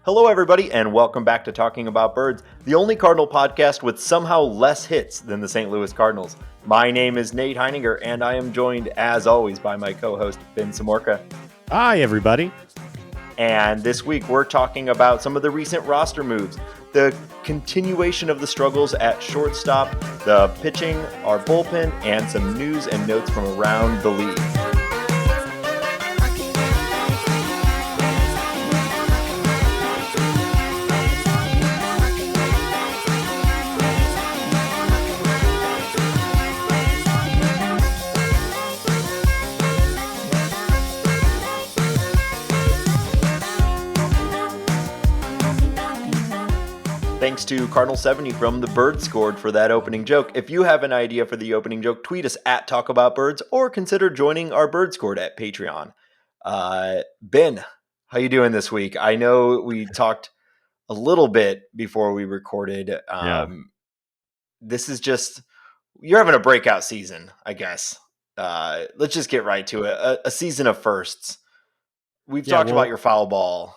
Hello, everybody, and welcome back to Talking About Birds, the only Cardinal podcast with somehow less hits than the St. Louis Cardinals. My name is Nate Heininger, and I am joined, as always, by my co-host, Ben Samorka. Hi, everybody. And this week, we're talking about some of the recent roster moves, the continuation of the struggles at shortstop, the pitching, our bullpen, and some news and notes from around the league. Thanks to Cardinal70 from The Bird Scored for that opening joke. If you have an idea for the opening joke, tweet us at Talk About Birds or consider joining our Bird Scored at Patreon. Ben, how you doing this week? I know we talked a little bit before we recorded. This is just, you're having a breakout season, I guess. Let's just get right to it. A season of firsts. We've talked about your foul ball.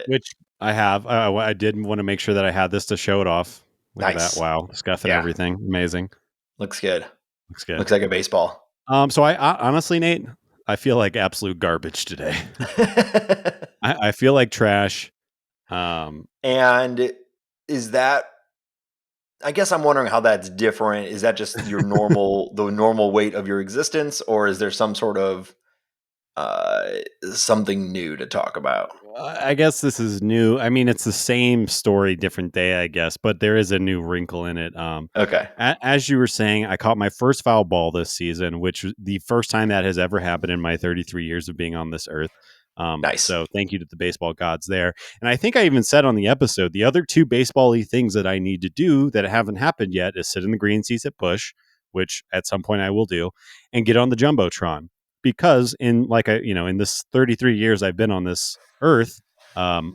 Which I have. I did want to make sure that I had this to show it off. Look at that. Wow. Scuff and everything. Amazing. Looks good. Looks good. Looks like a baseball. So I honestly, Nate, I feel like absolute garbage today. I feel like trash. And is that, I guess I'm wondering how that's different. Is that just your normal, the normal weight of your existence, or is there some sort of something new to talk about? I guess this is new. I mean, it's the same story, different day, I guess, but there is a new wrinkle in it. Okay. As you were saying, I caught my first foul ball this season, which was the first time that has ever happened in my 33 years of being on this earth. Nice. So thank you to the baseball gods there. And I think I even said on the episode, the other two baseball-y things that I need to do that haven't happened yet is sit in the green seats at Busch, which at some point I will do, and get on the jumbotron. Because in this 33 years I've been on this earth, never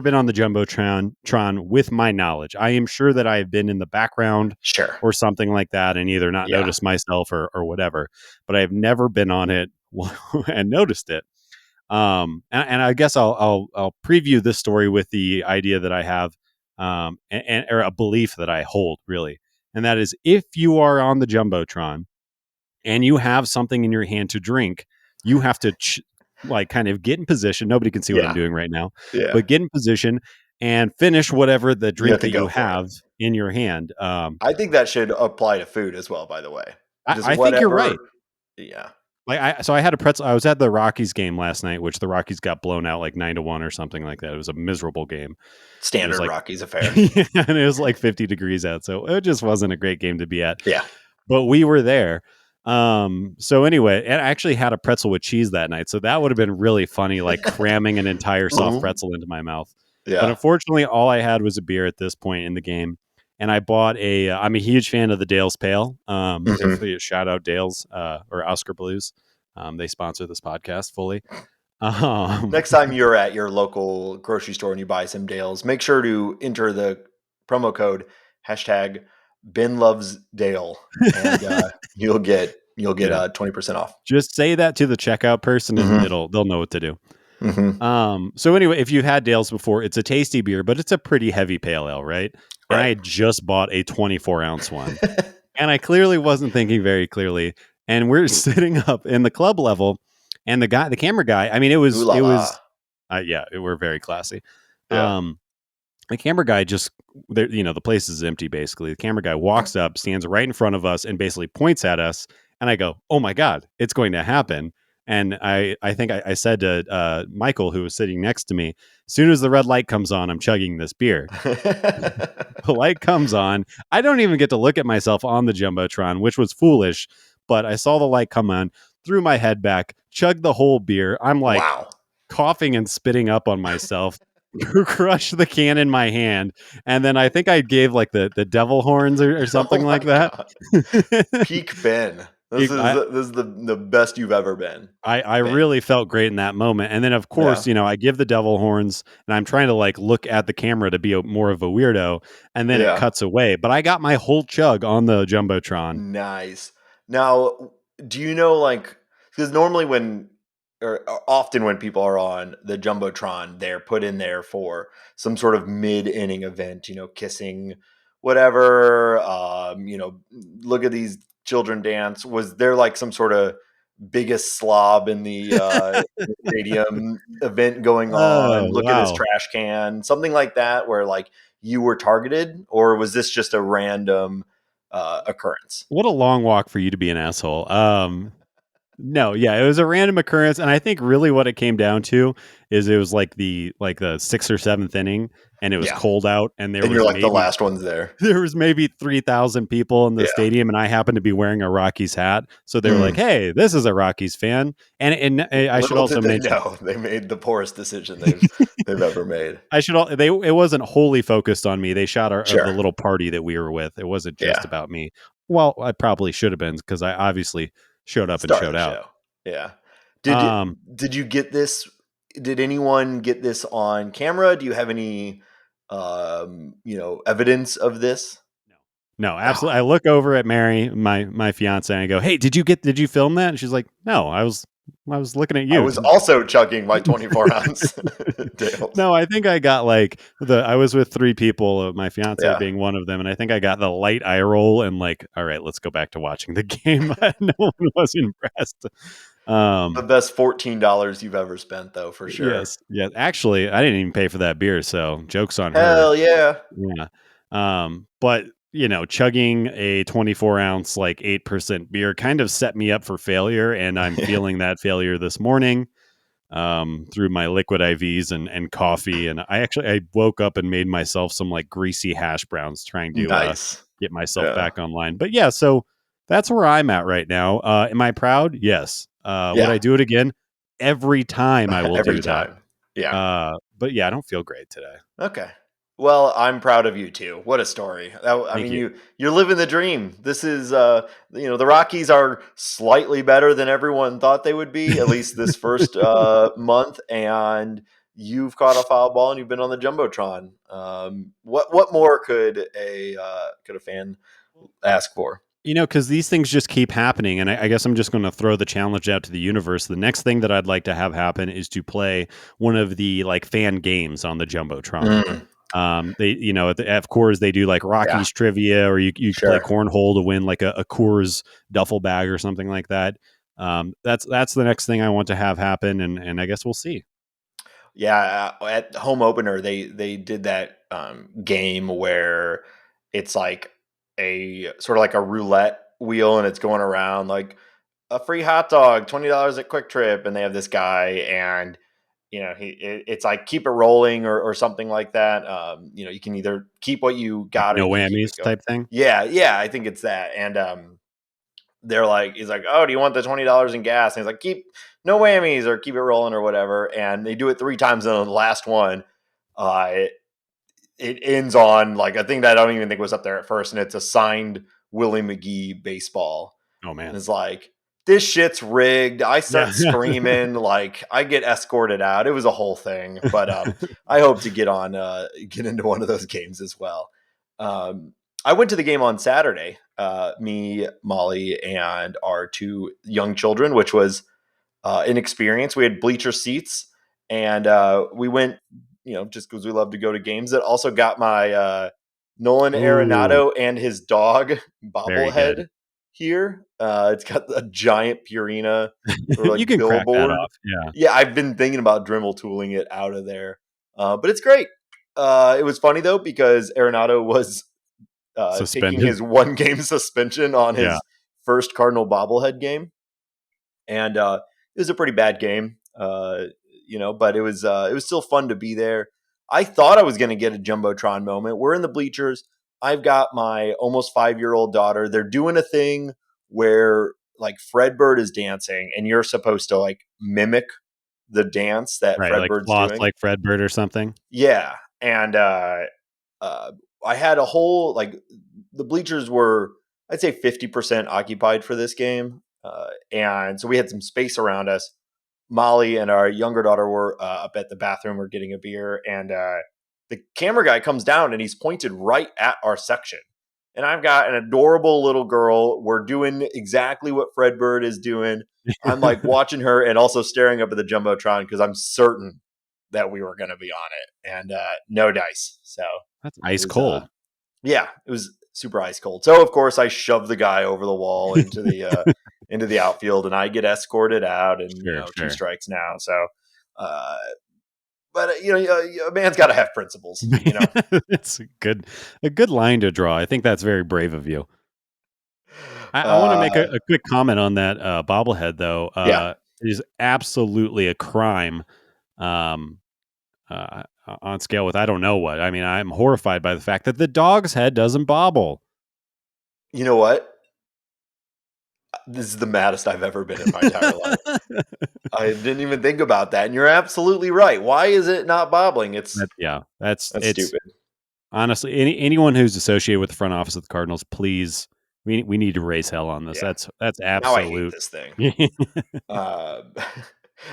been on the jumbotron with my knowledge. I am sure that I have been in the background, or something like that, and either not noticed myself or whatever. But I have never been on it and noticed it. And I guess I'll preview this story with the idea that I have, or a belief that I hold really, and that is if you are on the jumbotron and you have something in your hand to drink, you have to kind of get in position. Nobody can see what I'm doing right now, but get in position and finish whatever the drink that you have in your hand. I think that should apply to food as well, by the way. I think you're right. Yeah. So I had a pretzel. I was at the Rockies game last night, which the Rockies got blown out like 9-1 or something like that. It was a miserable game. Standard Rockies affair. And it was like 50 degrees out. So it just wasn't a great game to be at. Yeah. But we were there. So anyway, and I actually had a pretzel with cheese that night. So that would have been really funny, like cramming an entire soft pretzel into my mouth. Yeah. But unfortunately, all I had was a beer at this point in the game. And I bought I'm a huge fan of the Dale's Pale. Shout out Dale's, or Oscar Blues. They sponsor this podcast fully. Next time you're at your local grocery store and you buy some Dale's, make sure to enter the promo code #BenLovesDale, and you'll get 20% off. Just say that to the checkout person, and they'll know what to do. So anyway, if you've had Dale's before, it's a tasty beer, but it's a pretty heavy pale ale, right? And I had just bought a 24-ounce one, and I clearly wasn't thinking very clearly. And we're sitting up in the club level, and the camera guy. I mean, we're very classy. Yeah. The camera guy the place is empty basically. The camera guy walks up, stands right in front of us, and basically points at us. And I go, "Oh my God, it's going to happen!" And I think I said to Michael, who was sitting next to me, as soon as the red light comes on, I'm chugging this beer. The light comes on. I don't even get to look at myself on the jumbotron, which was foolish. But I saw the light come on, threw my head back, chugged the whole beer. I'm like coughing and spitting up on myself. Crushed the can in my hand, and then I think I gave like the devil horns or something like that. Peak Ben. This is the best you've ever been. I really felt great in that moment. And then of course, I give the devil horns, and I'm trying to like look at the camera to be more of a weirdo, and then it cuts away. But I got my whole chug on the jumbotron. Nice. Now, do you know, like, because normally when or often when people are on the jumbotron, they're put in there for some sort of mid-inning event. Kissing, whatever. Look at these children dance. Was there like some sort of biggest slob in the stadium event going Oh, on? Look at his wow. trash can, something like that, where like you were targeted, or was this just a random occurrence? What a long walk for you to be an asshole. No, yeah, it was a random occurrence, and I think really what it came down to is it was like the 6th or 7th inning, and it was Yeah, cold out, and and you're like the last ones there. there was maybe 3,000 people in the Yeah. stadium, and I happened to be wearing a Rockies hat, so they were like, Mm. "Hey, this is a Rockies fan," and I should Little also did they mention know they made the poorest decision they've ever made. it wasn't wholly focused on me. They shot the Sure. little party that we were with. It wasn't just Yeah. about me. Well, I probably should have been because I obviously showed up and Star of showed the out. show. Yeah. Did Um, did you get this? Did anyone get this on camera? Do you have any evidence of this? no, Oh, absolutely. I look over at Mary, my fiance, and I go, "Hey, did you film that?" And she's like, "No, I was looking at I you." was also chugging my 24 ounce Dales. No, I think I got like I was with 3 people, my fiance Yeah. being one of them, and I think I got the light eye roll and like, all right, let's go back to watching the game. No one was impressed. The Um, best $14 you've ever spent, though, for sure. yes, yeah. Actually, I didn't even pay for that beer, so jokes on her. Hell yeah. Yeah. But chugging a 24-ounce, like 8% beer kind of set me up for failure. And I'm feeling that failure this morning through my liquid IVs and coffee. And I woke up and made myself some like greasy hash browns trying to Nice. get myself Yeah. back online. But yeah, so that's where I'm at right now. Am I proud? Yes. Would Yeah. I do it again? Every time I will Every do that. time. Yeah. But yeah, I don't feel great today. Okay. Well, I'm proud of you too. What a story. I Thank mean, you. you're living the dream. This is the Rockies are slightly better than everyone thought they would be, at least this first month, and you've caught a foul ball and you've been on the jumbotron. What more could a fan ask for? Because these things just keep happening, and I guess I'm just going to throw the challenge out to the universe. The next thing that I'd like to have happen is to play one of the like fan games on the jumbotron. Mm, They, of course, they do like yeah, Rockies trivia, or you could play sure. cornhole to win like a Coors duffel bag or something like that. That's the next thing I want to have happen, and I guess we'll see. Yeah, at home opener, they did that game where it's like a sort of like a roulette wheel, and it's going around like a free hot dog, $20 at Quick Trip, and they have this guy, and it's like keep it rolling or something like that. You can either keep what you Like got or no you can keep it whammies going. type thing. Yeah, yeah, I think it's that, and he's like, oh, do you want the $20 in gas? And he's like, keep no whammies or keep it rolling or whatever. And they do it 3 times. And on the last one, it, it ends on like a thing that I don't even think was up there at first. And it's a signed Willie McGee baseball. Oh And man, it's like, this shit's rigged. I yeah. start screaming, like I get escorted out. It was a whole thing. But I hope to get into one of those games as well. Um, I went to the game on Saturday. Me, Molly, and our 2 young children, which was an experience. We had bleacher seats, and we went, just because we love to go to games. That also got my Nolan Ooh, Arenado and his dog very good. bobblehead here. It's got a giant Purina sort of You like can crack that billboard. off. Yeah, Yeah, I've been thinking about Dremel tooling it out of there, but it's great. It was funny though because Arenado was taking suspended. his 1 game suspension on Yeah. his first Cardinal bobblehead game, and it was a pretty bad game, but it was still fun to be there. I thought I was going to get a jumbotron moment. We're in the bleachers. I've got my almost 5-year-old daughter. They're doing a thing where like Fredbird is dancing, and you're supposed to like mimic the dance that Right, like Fredbird's floss doing. like Fredbird or something? Yeah, and uh, I had a whole like the bleachers were, I'd say, 50% occupied for this game, and so we had some space around us. Molly and our younger daughter were up at the bathroom or getting a beer, and the camera guy comes down and he's pointed right at our section, and I've got an adorable little girl. We're doing exactly what Fred Bird is doing. I'm like watching her and also staring up at the jumbotron because I'm certain that we were going to be on it, and no dice. So That's it ice was, cold. yeah, it was super ice cold. So of course I shoved the guy over the wall into the outfield, and I get escorted out, and Sure, two sure. strikes now. So, uh, but a man's got to have principles. It's a good line to draw. I think that's very brave of you. I want to make Uh, a quick comment on that bobblehead, though. yeah, It is absolutely a crime um, on scale with I don't know what. I mean, I'm horrified by the fact that the dog's head doesn't bobble. you know what? This is the maddest I've ever been in my entire life. I didn't even think about that, and you're absolutely right. Why is it not bobbling? Yeah, That's it's stupid. honestly anyone who's associated with the front office of the Cardinals, please, we need to raise hell on this. Yeah. That's Now I hate absolute. this thing. Uh,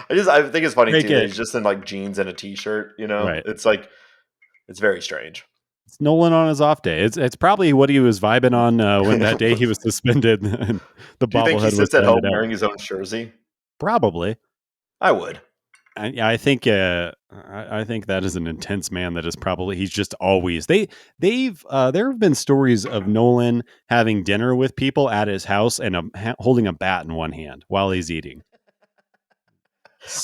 I think it's funny Make too that it he's just in like jeans and a t-shirt. right. It's like it's very strange. It's Nolan on his off day. It's probably what he was vibing on when that day he was suspended and the Do you think he bobblehead was sits at handed home out. wearing his own jersey? Probably. I would. I think I think that is an intense man. That is probably he's just always there have been stories of Nolan having dinner with people at his house and holding a bat in one hand while he's eating.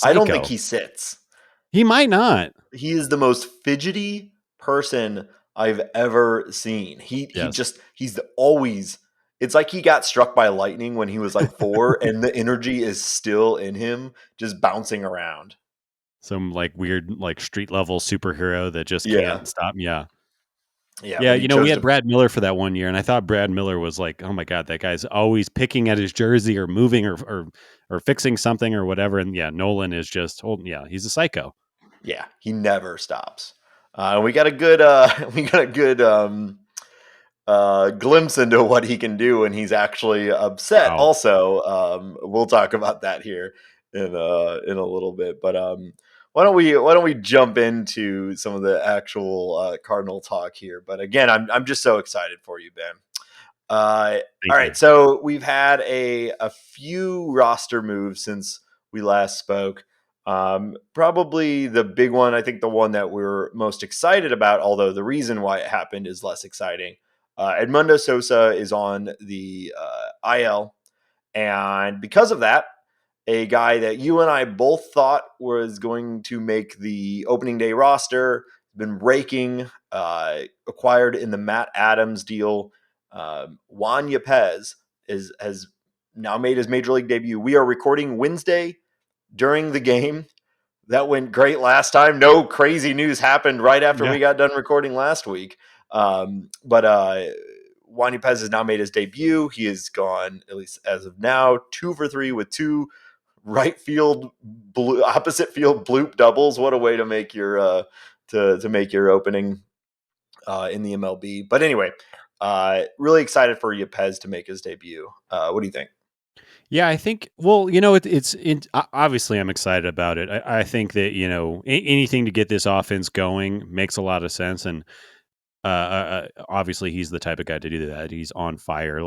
I don't think Psycho. he sits. He might not. He is the most fidgety person I've ever seen. Yes. Always. It's like he got struck by lightning when he was like 4, and the energy is still in him, just bouncing around. Some like weird like street level superhero that just Yeah, can't stop. Yeah. yeah. Yeah, But he we chose had to. Brad Miller for that one year, and I thought Brad Miller was like, "Oh my god, that guy's always picking at his jersey or moving or fixing something or whatever." And yeah, Nolan is just holding. Yeah, he's a psycho. Yeah, he never stops. We got a good. We got a good. Glimpse into what he can do when he's actually upset. Wow, Also, we'll talk about that here in a little bit. But why don't we jump into some of the actual Cardinal talk here? But again, I'm just so excited for you, Ben. All thank you. right, so we've had a few roster moves since we last spoke. Probably the big one, I think the one that we're most excited about, although the reason why it happened is less exciting. Edmundo Sosa is on the IL, and because of that, a guy that you and I both thought was going to make the opening day roster, been raking, acquired in the Matt Adams deal. Juan Yepez has now made his major league debut. We are recording Wednesday during the game. That went great last time. No crazy news happened right after Yeah, we got done recording last week. But Juan Yepez has now made his debut. He has gone, at least as of now, 2 for 3 with 2 right field, opposite field bloop doubles. What a way to make your to make your opening in the MLB. But anyway, really excited for Yepez to make his debut. What do you think? yeah. I think. Well, obviously I'm excited about it. I think that anything to get this offense going makes a lot of sense, and obviously he's the type of guy to do that. He's on fire.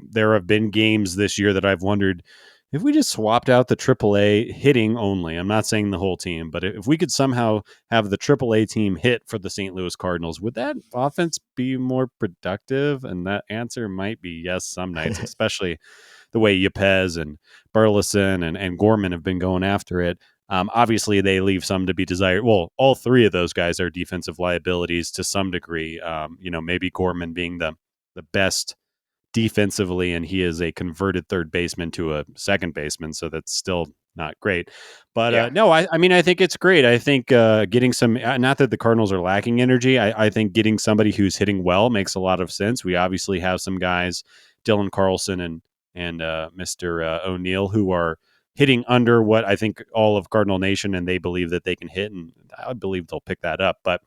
There have been games this year that I've wondered if we just swapped out the AAA hitting only. I'm not saying the whole team, but if we could somehow have the AAA team hit for the St. Louis Cardinals, would that offense be more productive? And that answer might be yes some nights, especially the way Yepez and Burleson and Gorman have been going after it. Obviously, they leave some to be desired. Well, all three of those guys are defensive liabilities to some degree. Maybe Gorman being the best defensively, and he is a converted third baseman to a second baseman, so that's still not great. But Yeah, no, I mean, I think it's great. I think getting some, not that the Cardinals are lacking energy, I think getting somebody who's hitting well makes a lot of sense. We obviously have some guys, Dylan Carlson and Mr. O'Neill, who are hitting under what I think all of Cardinal Nation, and they believe that they can hit, and I believe they'll pick that up. But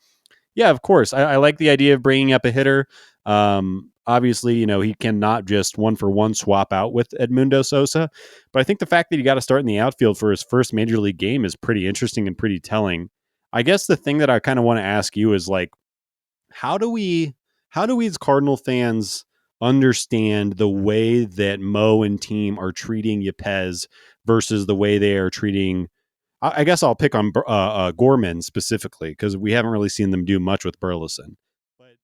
yeah, of course, I like the idea of bringing up a hitter. Obviously, he cannot just 1-for-1 swap out with Edmundo Sosa, but I think the fact that he got to start in the outfield for his first major league game is pretty interesting and pretty telling. I guess the thing that I kind of want to ask you is like, how do we how do we as Cardinal fans understand the way that Mo and team are treating Yepez versus the way they are treating? I guess I'll pick on Gorman specifically because we haven't really seen them do much with Burleson. But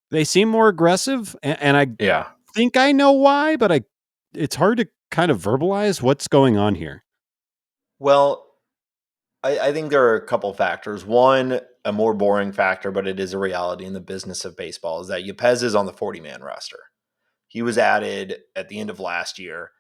they seem more aggressive, and I Yeah. think I know why, but it's hard to kind of verbalize what's going on here. Well, I think there are a couple factors. One, a more boring factor, but it is a reality in the business of baseball, is that Yepez is on the 40-man roster. He was added at the end of last year.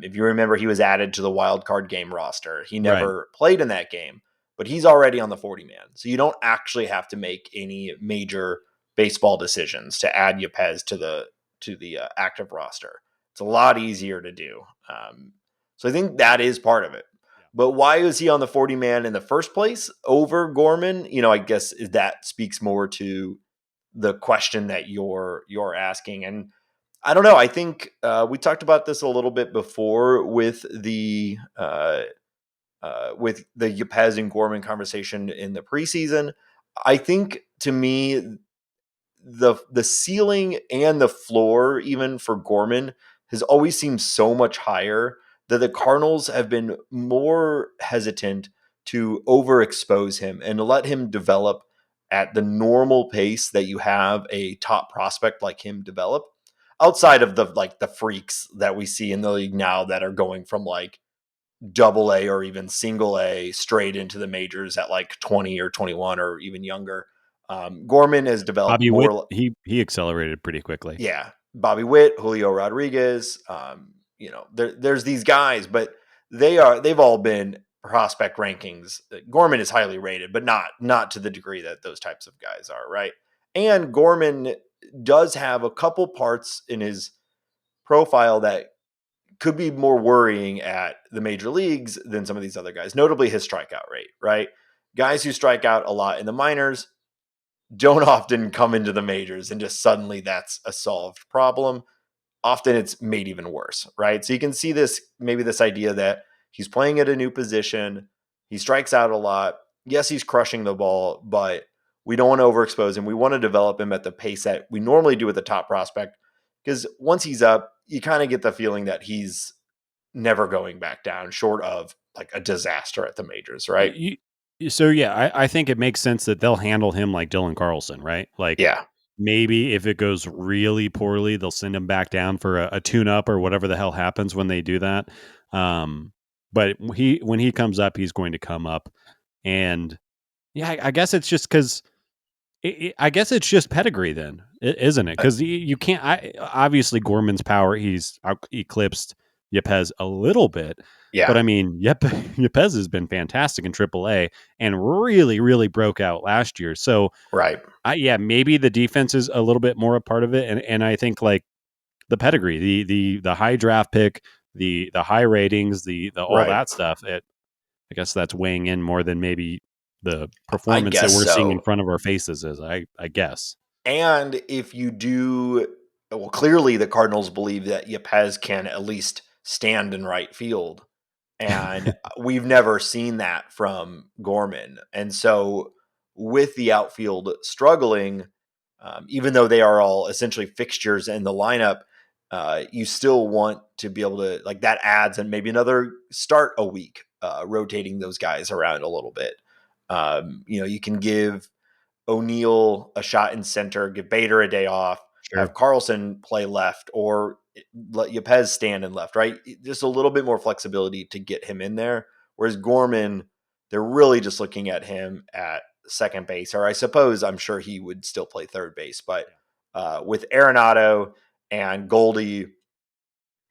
If you remember, he was added to the wild card game roster. He Right. never played in that game, but he's already on the 40-man. So you don't actually have to make any major baseball decisions to add Yepez to the active roster. It's a lot easier to do. So I think that is part of it. Yeah. But why was he on the 40-man in the first place over Gorman? I guess that speaks more to the question that you're asking. And I don't know. I think we talked about this a little bit before with the Yepez and Gorman conversation in the preseason. I think, to me, the ceiling and the floor, even for Gorman, has always seemed so much higher that the Cardinals have been more hesitant to overexpose him and let him develop at the normal pace that you have a top prospect like him develop, outside of the freaks that we see in the league now that are going from like double A or even single A straight into the majors at like 20 or 21 or even younger. Gorman has developed Bobby Witt, more. he accelerated pretty quickly. Yeah, Bobby Witt, Julio Rodriguez. There's these guys, but they've all been prospect rankings. Gorman is highly rated, but not to the degree that those types of guys are, right? And Gorman does have a couple parts in his profile that could be more worrying at the major leagues than some of these other guys, notably his strikeout rate, right? Guys who strike out a lot in the minors don't often come into the majors and just suddenly that's a solved problem. Often it's made even worse, right? So you can see this idea that he's playing at a new position. He strikes out a lot. Yes, he's crushing the ball, but we don't want to overexpose him. We want to develop him at the pace that we normally do with the top prospect. Because once he's up, you kind of get the feeling that he's never going back down, short of like a disaster at the majors, right? So yeah, I think it makes sense that they'll handle him like Dylan Carlson, right? Like Yeah, maybe if it goes really poorly, they'll send him back down for a tune up or whatever the hell happens when they do that. But when he comes up, he's going to come up, and yeah, I guess it's just because I guess it's just pedigree then, isn't it? Because you can't. Obviously, Gorman's power he's eclipsed Yepez a little bit, but yeah, I mean, Yepez has been fantastic in AAA and really, really broke out last year. So, right, yeah, maybe the defense is a little bit more a part of it, and I think like the pedigree, the high draft pick, the high ratings, the all right. that stuff. I guess that's weighing in more than maybe the I performance that guess we're seeing in so. front of our faces is. I guess. And if you do, well, clearly the Cardinals believe that Yepez can at least stand in right field. And we've never seen that from Gorman. And so, with the outfield struggling, even though they are all essentially fixtures in the lineup, you still want to be able to, like, that adds and maybe another start a week, rotating those guys around a little bit. You can give O'Neill a shot in center, give Bader a day off, Sure. have Carlson play left, or let Yepez stand in left, right? Just a little bit more flexibility to get him in there. Whereas Gorman, they're really just looking at him at second base, or I'm sure he would still play third base. But with Arenado and Goldie,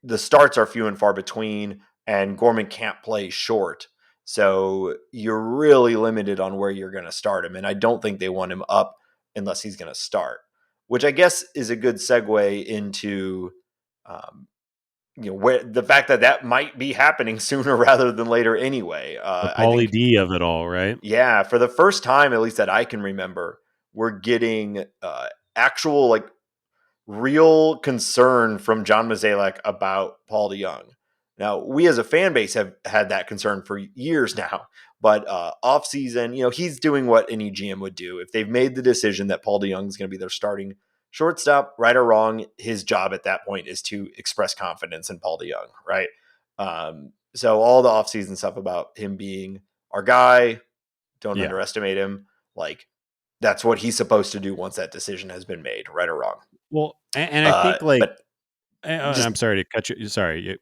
the starts are few and far between, and Gorman can't play short. So you're really limited on where you're going to start him. And I don't think they want him up unless he's going to start, which I guess is a good segue into, um, where the fact that might be happening sooner rather than later anyway. The I Pauly think, D of it all, right? yeah, for the first time, at least that I can remember, we're getting actual, like, real concern from John Mozeliak about Paul DeYoung. Now, we as a fan base have had that concern for years now, But off season, he's doing what any GM would do. If they've made the decision that Paul DeJong is going to be their starting shortstop, right or wrong, his job at that point is to express confidence in Paul DeJong, right? So all the offseason stuff about him being our guy, don't Yeah. underestimate him. Like, that's what he's supposed to do once that decision has been made, right or wrong. Well, and I think like, But just I'm sorry to cut you. Sorry.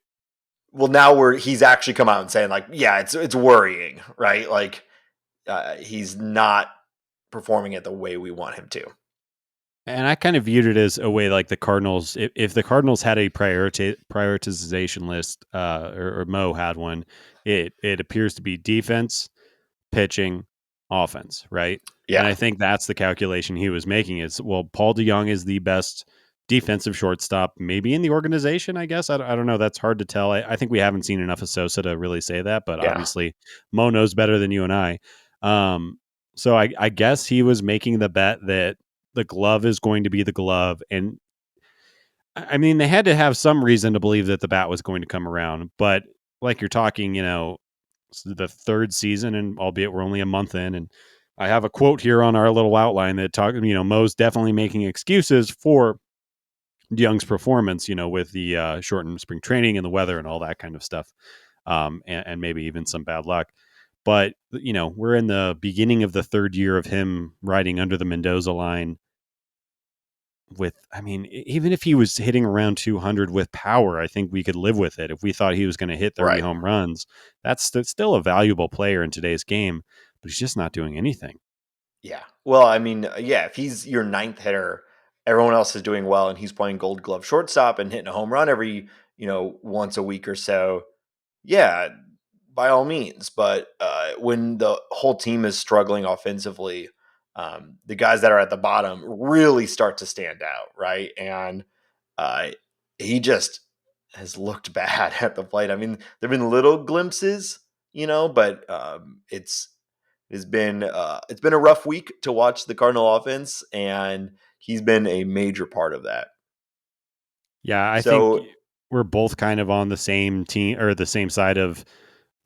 well, now he's actually come out and saying like, yeah, it's worrying, right? Like, he's not performing it the way we want him to. And I kind of viewed it as a way like the Cardinals, if the Cardinals had a prioritization list, or Mo had one, it appears to be defense, pitching, offense, right? And Yeah, I think that's the calculation he was making is, well, Paul DeJong is the best defensive shortstop, maybe in the organization, I guess. I don't know. That's hard to tell. I think we haven't seen enough of Sosa to really say that, but yeah, obviously Mo knows better than you and I. Um, so I guess he was making the bet that the glove is going to be the glove. And I mean, they had to have some reason to believe that the bat was going to come around, but like you're talking, the third season, and albeit we're only a month in, and I have a quote here on our little outline that Mo's definitely making excuses for Young's performance, with the shortened spring training and the weather and all that kind of stuff, and maybe even some bad luck. But we're in the beginning of the third year of him riding under the Mendoza line. I mean, even if he was hitting around 200 with power, I think we could live with it. If we thought he was going to hit 30 right. home runs, that's still a valuable player in today's game, but he's just not doing anything. Yeah. Well, I mean, yeah, if he's your ninth hitter, everyone else is doing well, and he's playing Gold Glove shortstop and hitting a home run every, once a week or so. Yeah, by all means. But when the whole team is struggling offensively, the guys that are at the bottom really start to stand out, right? And uh, he just has looked bad at the plate. I mean, there've been little glimpses, but it's been a rough week to watch the Cardinal offense, and he's been a major part of that. Yeah, I think So we're both kind of on the same team or the same side of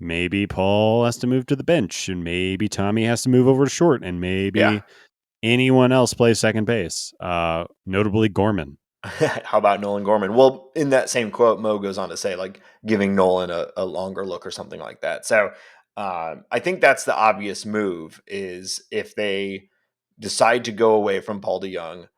maybe Paul has to move to the bench and maybe Tommy has to move over to short and yeah. maybe anyone else plays second base, notably Gorman. How about Nolan Gorman? Well, in that same quote, Mo goes on to say, like, giving Nolan a longer look or something like that. So I think that's the obvious move is if they decide to go away from Paul DeJong,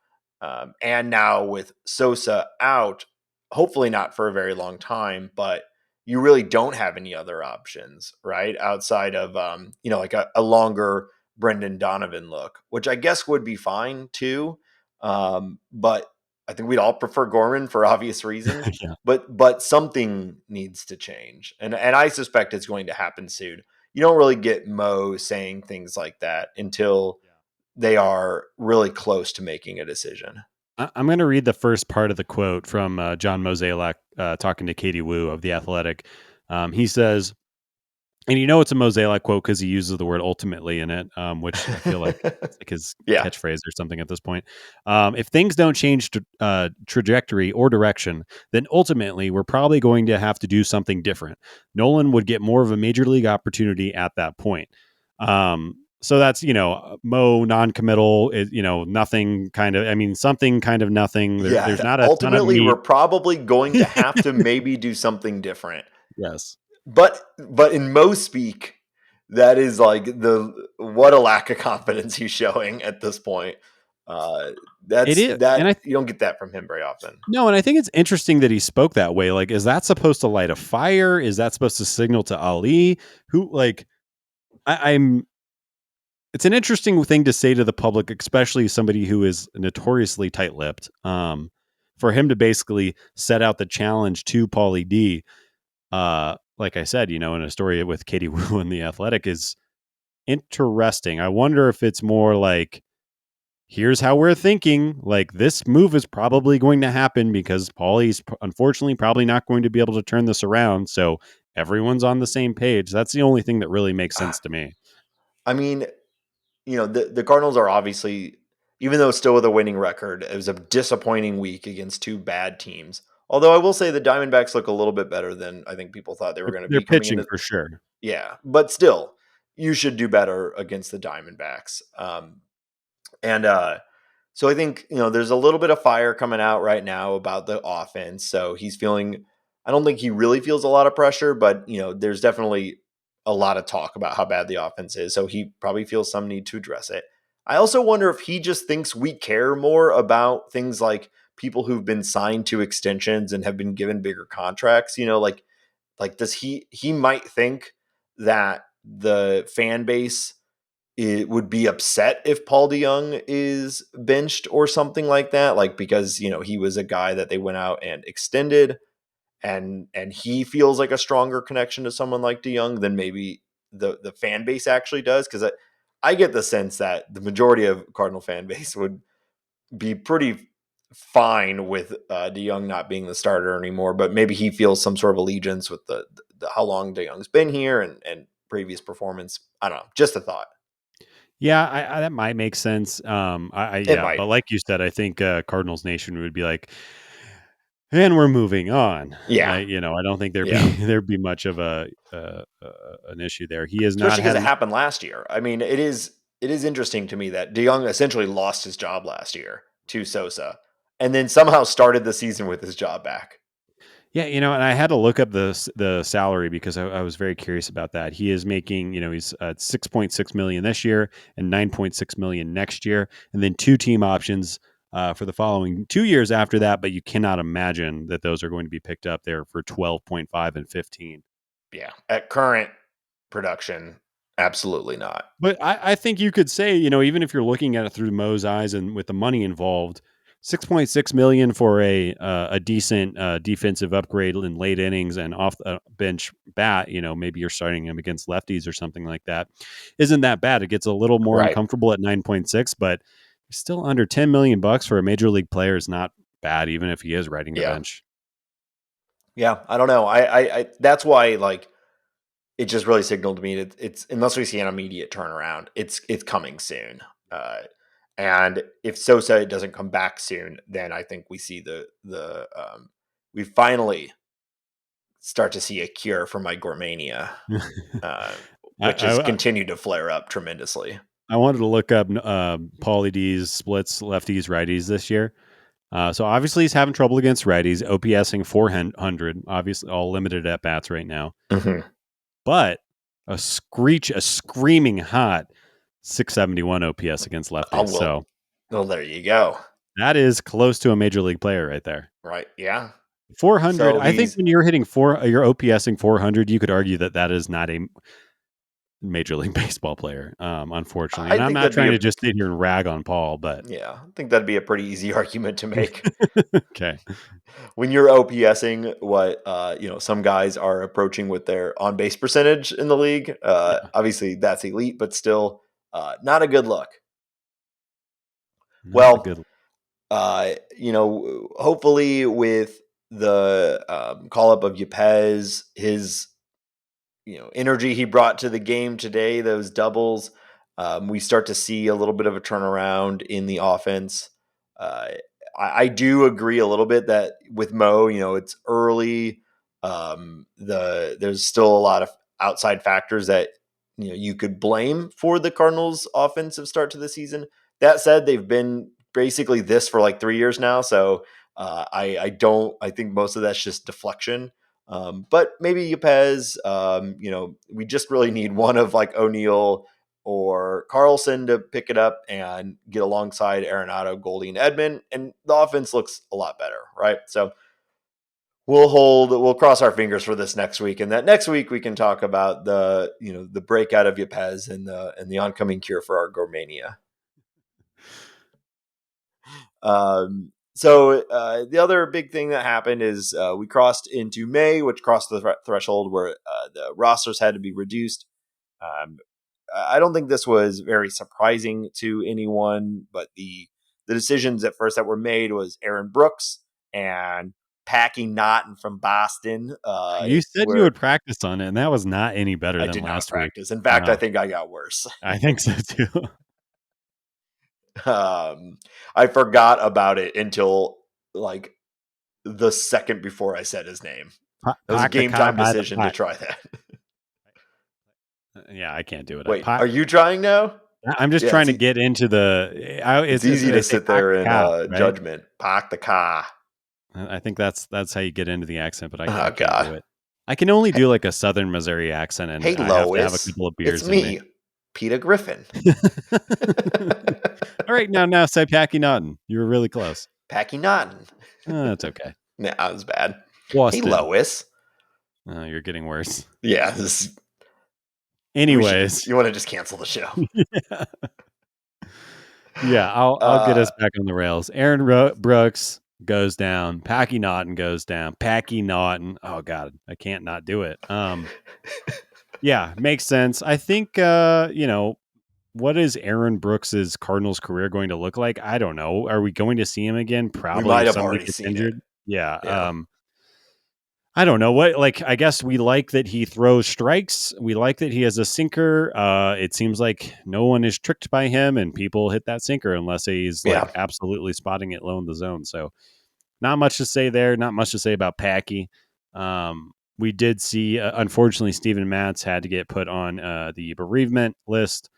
and now with Sosa out, hopefully not for a very long time, but you really don't have any other options, right? Outside of, like a longer Brendan Donovan look, which I guess would be fine too. But I think we'd all prefer Gorman for obvious reasons, Yeah. but something needs to change, and I suspect it's going to happen soon. You don't really get Mo saying things like that until they are really close to making a decision. I'm going to read the first part of the quote from John Mozeliak talking to Katie Wu of The Athletic. He says, and it's a Mozeliak quote because he uses the word ultimately in it, which I feel like it's like his Yeah. catchphrase or something at this point. If things don't change trajectory or direction, then ultimately we're probably going to have to do something different. Nolan would get more of a major league opportunity at that point. So that's, Mo non-committal, nothing kind of, I mean, something kind of nothing. There's Yeah. not a ton of Ultimately, we're meat. probably going to have to maybe do something different. Yes. But in Mo speak, that is like the what a lack of confidence he's showing at this point. Uh, It that's is. And that you don't get that from him very often. no, and I think it's interesting that he spoke that way. Like, is that supposed to light a fire? Is that supposed to signal to Ali? Who, like, I'm, it's an interesting thing to say to the public, especially somebody who is notoriously tight lipped. For him to basically set out the challenge to Paulie D, like I said, in a story with Katie Wu and The Athletic is interesting. I wonder if it's more like, here's how we're thinking. Like, this move is probably going to happen because Paulie's unfortunately probably not going to be able to turn this around. So everyone's on the same page. That's the only thing that really makes sense to me. I mean, the Cardinals are obviously, even though still with a winning record, it was a disappointing week against two bad teams. Although I will say the Diamondbacks look a little bit better than I think people thought they were going to They're be coming pitching into. for sure. Yeah, but still, you should do better against the Diamondbacks. And so I think, there's a little bit of fire coming out right now about the offense. So he's feeling, I don't think he really feels a lot of pressure, but, there's definitely a lot of talk about how bad the offense is. So he probably feels some need to address it. I also wonder if he just thinks we care more about things like people who've been signed to extensions and have been given bigger contracts, like does he might think that the fan base it would be upset if Paul DeYoung is benched or something like that, like because he was a guy that they went out and extended, and he feels like a stronger connection to someone like DeYoung than maybe the fan base actually does. Because I get the sense that the majority of Cardinal fan base would be pretty fine with DeYoung not being the starter anymore, but maybe he feels some sort of allegiance with the how long DeYoung's been here and previous performance. I don't know, just a thought. Yeah, I that might make sense. It Yeah, might. but like you said, I think Cardinals Nation would be like, and we're moving on. Yeah. I don't think there'd be Yeah. there'd be much of an issue there. He has not Especially because had it an happened last year. I mean, it is interesting to me that DeYoung essentially lost his job last year to Sosa, and then somehow started the season with his job back. Yeah, and I had to look up the salary because I was very curious about that. He is making, he's 6.6 million this year and 9.6 million next year, and then two team options for the following 2 years after that. But you cannot imagine that those are going to be picked up there for 12.5 and 15. Yeah, at current production, absolutely not. But I think you could say, even if you're looking at it through Mo's eyes and with the money involved, 6.6 million for a decent defensive upgrade in late innings and off the bench bat. Maybe you're starting him against lefties or something like that. Isn't that bad? It gets a little more Right. uncomfortable at 9.6, but still under $10 million for a major league player is not bad, even if he is riding the Yeah. bench. Yeah. I don't know. I that's why like it just really signaled to me that it's unless we see an immediate turnaround, it's coming soon. Uh, and if Sosa doesn't come back soon, then I think we see we finally start to see a cure for my gourmania, uh, I, which has I continued to flare up tremendously. I wanted to look up Pauly D's splits lefties righties this year. So obviously he's having trouble against righties, OPSing 400, obviously all limited at bats right now. Mm-hmm. But a screaming hot 671 OPS against Oh lefties. well, So well there you go. that is close to a major league player right there. Right? Yeah. 400. So I think he's when you're hitting you're OPSing 400, you could argue that that is not a major league baseball player, unfortunately. I And I'm think not that'd be trying to a just sit here and rag on Paul, but yeah, I think that'd be a pretty easy argument to make. okay. When you're OPSing what some guys are approaching with their on base percentage in the league, Yeah. obviously that's elite, but still not a good look. Not a Well, good. hopefully with the call up of Yepez, his energy he brought to the game today, those doubles, we start to see a little bit of a turnaround in the offense. Uh, I do agree a little bit that with Mo, it's early. There's still a lot of outside factors that you could blame for the Cardinals' offensive start to the season. That said, they've been basically this for like 3 years now, so I don't. I think most of that's just deflection. But maybe Yepez, we just really need one of like O'Neill or Carlson to pick it up and get alongside Arenado, Goldie, and Edmund, and the offense looks a lot better, right? So we'll cross our fingers for this next week, and that next week we can talk about the breakout of Yepez and the oncoming cure for our gourmania. So the other big thing that happened is we crossed into May, which crossed the threshold where the rosters had to be reduced. Um, I don't think this was very surprising to anyone, but the decisions at first that were made was Aaron Brooks and Packy Naughton from Boston, You said you where would practice on it, and that was not any better I than did not last week. practice. In fact, I No, think I got worse. I think so too. I forgot about it until like the second before I said his name. It was a Park the game car time by the decision to park. try that. Yeah, I can't do it. Wait, are you trying now? I'm just Yeah, trying to get into the. it's It's easy they to say sit pack there the in cap, right? judgment. Park the car. I think that's how you get into the accent, but I Oh can't do God. it. I can only do like a Southern Missouri accent, and Hey I have to have a Lois, couple of it's beers in me. me, Peter Griffin. All right, now say Packy Naughton. You were really close. Packy Naughton. That's okay. Nah, that was bad. Hey Boston. Lois. You're getting worse. Yeah, we should just. Anyways, You want to just cancel the show? yeah. Yeah, I'll get Uh, us back on the rails. Aaron Brooks goes down. Packy Naughton goes down. Packy Naughton. Oh God, I can't not do it. Yeah, makes sense. I think what is Aaron Brooks's Cardinals career going to look like? I don't know. Are we going to see him again? we Probably might if have somebody already gets seen it. injured. Yeah. Yeah. I don't know what, like, I guess we like that he throws strikes. We like that he has a sinker. It seems like no one is tricked by him and people hit that sinker unless he's Yeah. like absolutely spotting it low in the zone. So not much to say there. Not much to say about Packy. We did see, unfortunately, Steven Matz had to get put on the bereavement list.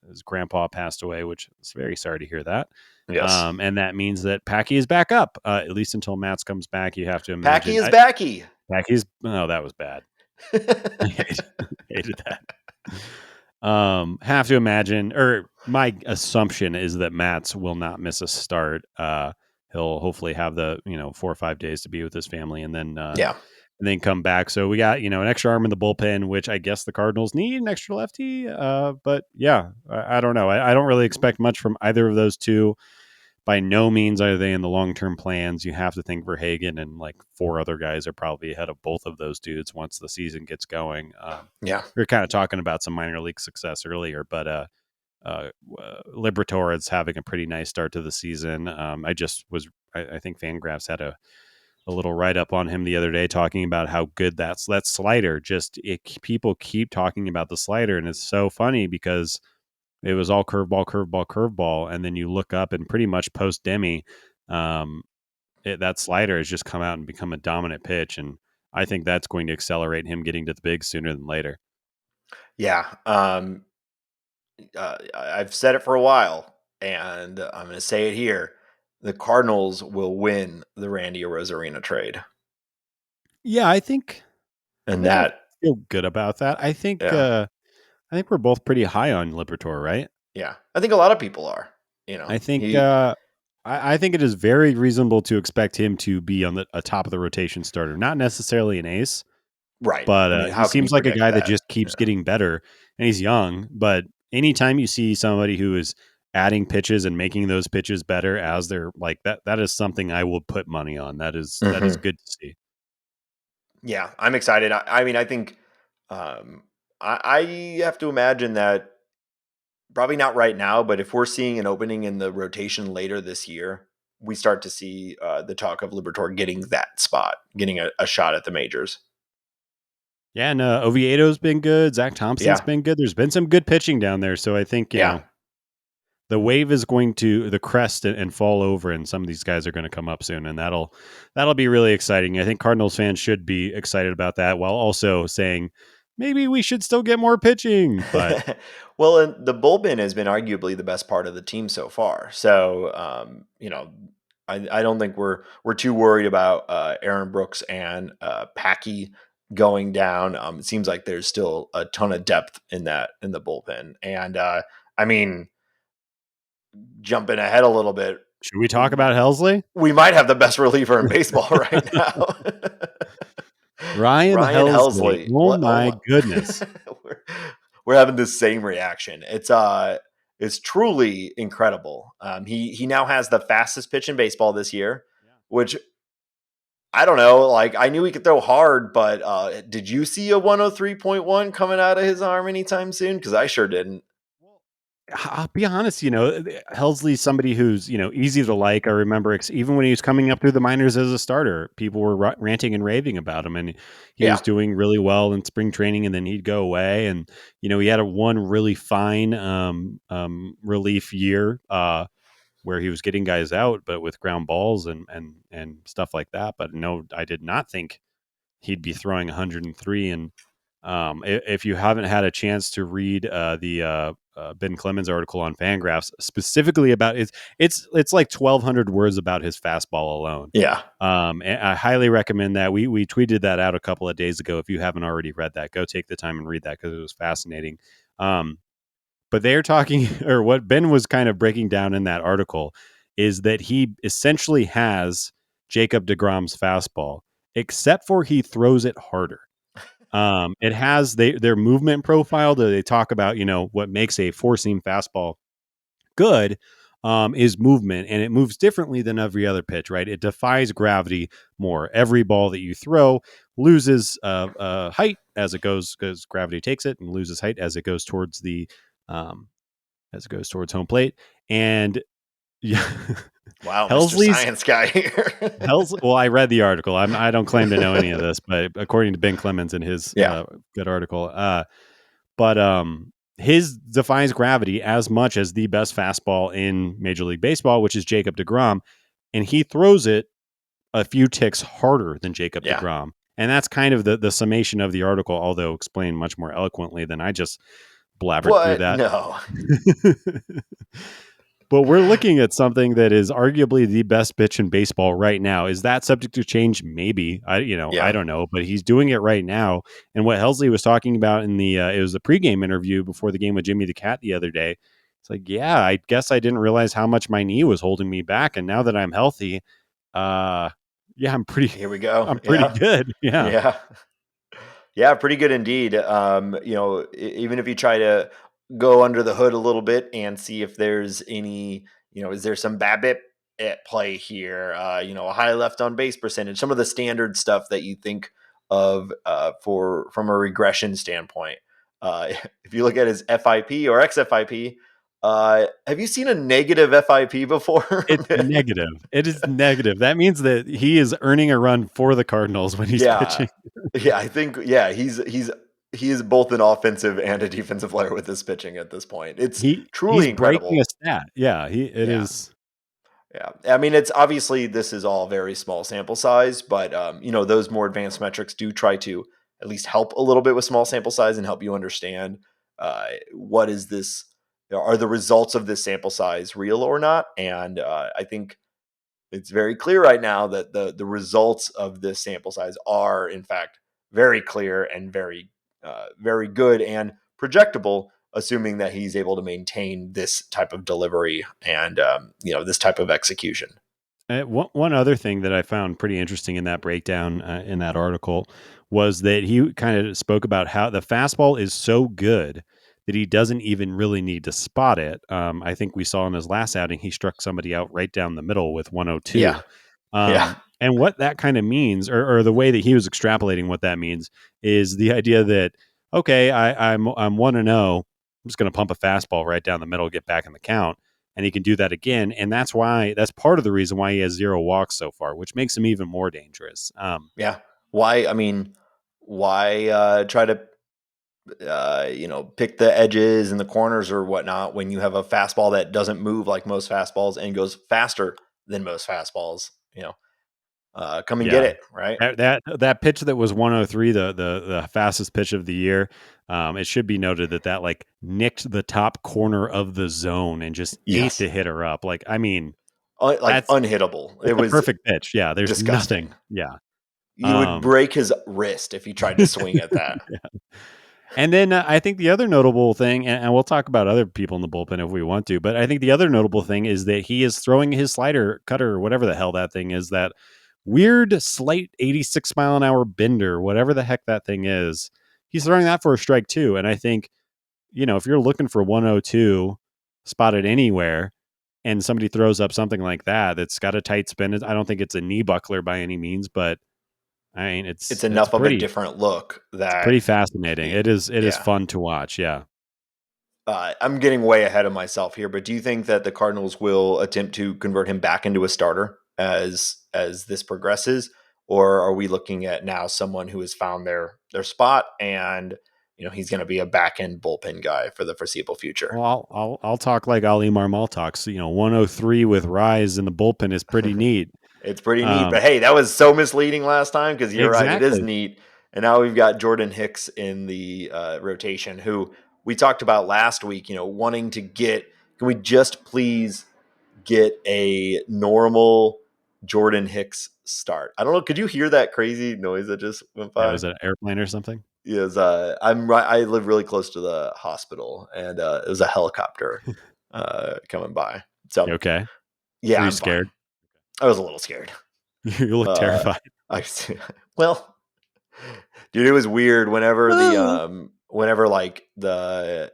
His grandpa passed away, which is very sorry to hear that. Yes. And that means that Packy is back up, at least until Matz comes back. You have to Packy imagine. is backy. Packy's, oh, that was bad. I hated that. Have to imagine, or my assumption is that Matz will not miss a start. He'll hopefully have the 4 or 5 days to be with his family, and Yeah. then come back. So we got an extra arm in the bullpen, which I guess the Cardinals need an extra lefty. But yeah, I don't know. I don't really expect much from either of those two. By no means are they in the long-term plans. You have to think Verhagen and like 4 other guys are probably ahead of both of those dudes once the season gets going. Yeah. We were kind of talking about some minor league success earlier, but Liberatore is having a pretty nice start to the season. I think Fangraphs had a little write up on him the other day talking about how good that slider. People keep talking about the slider, and it's so funny because it was all curveball, curveball, curveball, and then you look up and pretty much post Demi, that slider has just come out and become a dominant pitch, and I think that's going to accelerate him getting to the bigs sooner than later. Yeah. I've said it for a while, and I'm going to say it here. The Cardinals will win the Randy Arozarena trade. Yeah, I think And I that, feel good about that. yeah. I think we're both pretty high on Liberatore, right? Yeah. I think a lot of people are, I think he, I think it is very reasonable to expect him to be on a top of the rotation starter, not necessarily an ace, right. but I mean, he how can you seems like a predict guy that that? just keeps Yeah. getting better, and he's young. But anytime you see somebody who is adding pitches and making those pitches better as they're like that is something I will put money on. That is Mm-hmm. good to see. Yeah. I'm excited. I mean, I think um, I have to imagine that probably not right now, but if we're seeing an opening in the rotation later this year, we start to see the talk of Liberatore getting that spot, getting a shot at the majors. Yeah, and Oviedo's been good. Zach Thompson's Yeah. been good. There's been some good pitching down there, so I think Yeah. the wave is going to the crest and fall over, and some of these guys are going to come up soon, and that'll be really exciting. I think Cardinals fans should be excited about that, while also saying maybe we should still get more pitching. But Well, and the bullpen has been arguably the best part of the team so far. So, I don't think we're too worried about Aaron Brooks and Packy going down. It seems like there's still a ton of depth in the bullpen, and I mean, jumping ahead a little bit, should we talk about Helsley? we might have the best reliever in baseball right now. Ryan Ryan Helsley. Helsley. Oh What? Oh my my! goodness. we're, we're having the same reaction. It's truly incredible. He now has the fastest pitch in baseball this year, which I don't know. Like I knew he could throw hard, but did you see a 103.1 coming out of his arm anytime soon? Because I sure didn't. I'll be honest, Helsley's somebody who's, easy to like. I remember even when he was coming up through the minors as a starter, people were ranting and raving about him, and he Yeah. was doing really well in spring training, and then he'd go away. And, he had one really fine relief year where he was getting guys out, but with ground balls and stuff like that. But no, I did not think he'd be throwing 103. And If you haven't had a chance to read the Ben Clemens article on Fangraphs specifically about it's like 1,200 words about his fastball alone. Yeah. And I highly recommend that. We tweeted that out a couple of days ago. If you haven't already read that, go take the time and read that because it was fascinating. But they're talking, or what Ben was kind of breaking down in that article is that he essentially has Jacob deGrom's fastball, except for he throws it harder. It has their movement profile that they talk about, what makes a four seam fastball good is movement, and it moves differently than every other pitch, right? It defies gravity more. Every ball that you throw loses height as it goes, because gravity takes it, and loses height as it goes towards um, home plate. And yeah, Wow, Mr. Helsley's Science guy here. Well, I read the article. I don't claim to know any of this, but according to Ben Clemens in his Yeah. good article, but his defies gravity as much as the best fastball in Major League Baseball, which is Jacob deGrom, and he throws it a few ticks harder than Jacob Yeah. deGrom. And that's kind of the summation of the article, although explained much more eloquently than I just blabbered through What? that. No. But we're looking at something that is arguably the best pitch in baseball right now. Is that subject to change? Maybe. I Yeah. don't know, but he's doing it right now. And what Helsley was talking about in it was the pregame interview before the game with Jimmy the Cat the other day. It's like, yeah, I guess I didn't realize how much my knee was holding me back, and now that I'm healthy, yeah, I'm pretty. Here we go. I'm pretty Yeah. good. Yeah. Yeah. Yeah, pretty good indeed. Even if you try to go under the hood a little bit and see if there's any, is there some BABIP at play here? A high left on base percentage, some of the standard stuff that you think of from a regression standpoint. If you look at his FIP or XFIP, have you seen a negative FIP before? It's negative. It is negative. That means that he is earning a run for the Cardinals when he's Yeah. pitching. Yeah, I think he is both an offensive and a defensive player with his pitching at this point. It's He's truly breaking a incredible. stat. Yeah, it Yeah. is. Yeah. I mean, it's obviously this is all very small sample size, but those more advanced metrics do try to at least help a little bit with small sample size and help you understand what is this, are the results of this sample size real or not? And I think it's very clear right now that the results of this sample size are in fact very clear and very good and projectable, assuming that he's able to maintain this type of delivery and this type of execution. One other thing that I found pretty interesting in that breakdown in that article was that he kind of spoke about how the fastball is so good that he doesn't even really need to spot it. I think we saw in his last outing, he struck somebody out right down the middle with Yeah. 102. Yeah. And what that kind of means, or the way that he was extrapolating what that means, is the idea that, okay, I'm 1-0. I'm just going to pump a fastball right down the middle, get back in the count, and he can do that again. And that's part of the reason why he has 0 walks so far, which makes him even more dangerous. Yeah. Why? I mean, why try to pick the edges and the corners or whatnot when you have a fastball that doesn't move like most fastballs and goes faster than most fastballs? Come and get Yeah, it, right? that pitch that was 103, the fastest pitch of the year. It should be noted that like nicked the top corner of the zone and just ate Yes. the hitter up. Like, I mean, Like that's unhittable. It it's a was perfect pitch. Yeah, there's disgusting. nothing. Yeah. You would Um, break his wrist if he tried to swing at that. And then I think the other notable thing, and we'll talk about other people in the bullpen if we want to, but I think the other notable thing is that he is throwing his slider, cutter, or whatever the hell that thing is, that weird slight 86 mile an hour bender, whatever the heck that thing is. He's throwing that for a strike too. And I think, if you're looking for 102 spotted anywhere and somebody throws up something like that, that's got a tight spin, I don't think it's a knee buckler by any means, but I mean, It's it's enough of a pretty different look that pretty fascinating. It is yeah. fun to watch. Yeah. I'm getting way ahead of myself here, but do you think that the Cardinals will attempt to convert him back into a starter as this progresses, or are we looking at now someone who has found their spot and he's going to be a back end bullpen guy for the foreseeable future? Well, I'll talk like Ali Marmol talks. 103 with Rise in the bullpen is pretty neat. It's pretty neat, Um, but hey, that was so misleading last time because you're right, it is exactly. neat. And now we've got Jordan Hicks in the rotation, who we talked about last week, wanting to get, can we just please get a normal Jordan Hicks start? I don't know. Could you hear that crazy noise that just went Yeah, by? was it an airplane or something? Is I live really close to the hospital, and it was a helicopter coming by. So You okay? yeah, Were you I'm fine. scared? I was a little scared. You look Uh, terrified. I well, dude, it was weird whenever whenever like the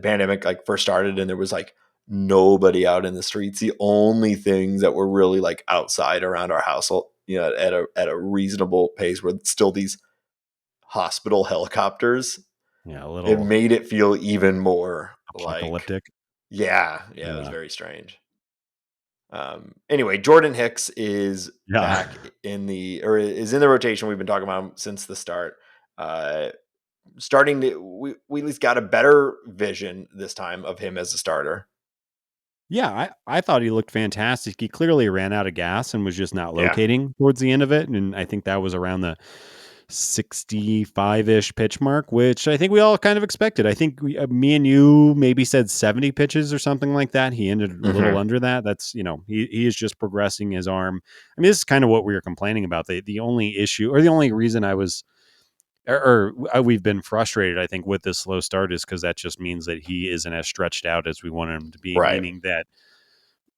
pandemic like first started and there was like nobody out in the streets. The only things that were really like outside around our household, at a reasonable pace were still these hospital helicopters. Yeah, a It little made it feel even more like, apocalyptic. yeah, it was Yeah. very strange. Anyway, Jordan Hicks is Yeah. back is in the rotation. We've been talking about him since the start. Uh, Starting to, we at least got a better vision this time of him as a starter. Yeah, I thought he looked fantastic. He clearly ran out of gas and was just not Yeah. locating towards the end of it. And I think that was around the 65-ish pitch mark, which I think we all kind of expected. I think me and you maybe said 70 pitches or something like that. He ended a little Mm-hmm. under that. That's, he is just progressing his arm. I mean, this is kind of what we were complaining about. The only issue or the only reason I was we've been frustrated, I think, with this slow start is because that just means that he isn't as stretched out as we want him to be, Right. meaning that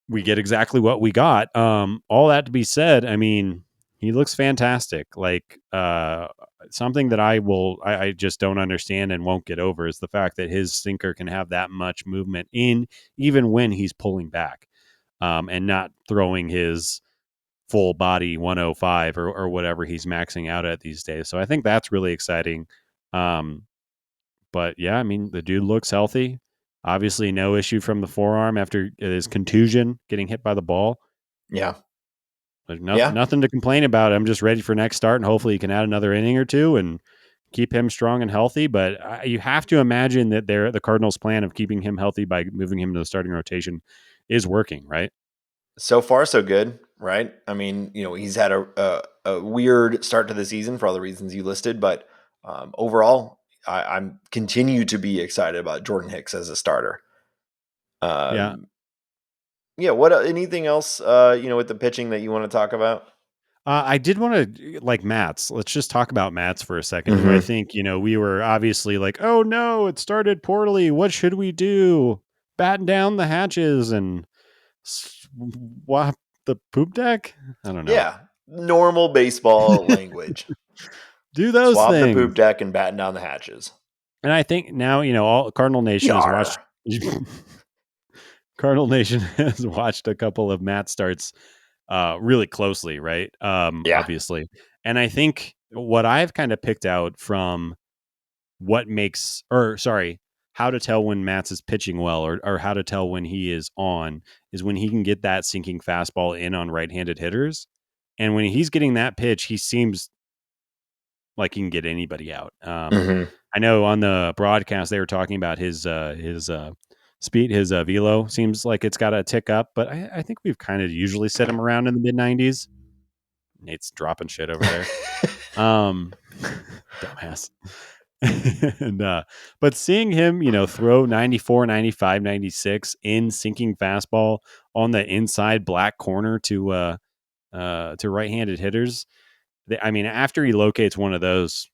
we get exactly what we got. All that to be said, I mean, he looks fantastic. Like something that I just don't understand and won't get over is the fact that his sinker can have that much movement in even when he's pulling back, and not throwing his full body 105 or whatever he's maxing out at these days. So I think that's really exciting. Um, but yeah, I mean, the dude looks healthy. Obviously, no issue from the forearm after his contusion, getting hit by the ball. Yeah. There's Yeah. nothing to complain about. I'm just ready for next start, and hopefully, he can add another inning or two and keep him strong and healthy. But you have to imagine that the Cardinals' plan of keeping him healthy by moving him to the starting rotation is working, right? So far, so good. Right. I mean, he's had a weird start to the season for all the reasons you listed, but overall, I'm continue to be excited about Jordan Hicks as a starter. Yeah. Um, yeah. What anything else? With the pitching that you want to talk about? I did want to like Mats. Let's just talk about Mats for a second, who I Mm-hmm. think, we were obviously like, oh no, it started poorly. What should we do? Batten down the hatches and swap the poop deck? I don't know. Yeah. Normal baseball language. Do those Swab the poop things. deck and batten down the hatches. And I think now, all Cardinal Nation has watched Yar. Cardinal Nation has watched a couple of Matt starts really closely, right? Yeah. Obviously. And I think what I've kind of picked out from what makes, or sorry, how to tell when Matt's is pitching well, or how to tell when he is on, is when he can get that sinking fastball in on right-handed hitters. And when he's getting that pitch, he seems like he can get anybody out. Mm-hmm. I know on the broadcast they were talking about his speed, his velo seems like it's got to tick up, but I think we've kind of usually set him around in the mid 90s. Nate's dropping shit over there. Um, dumbass. and but seeing him, throw 94, 95, 96 in sinking fastball on the inside black corner to right-handed hitters. I mean, after he locates one of those,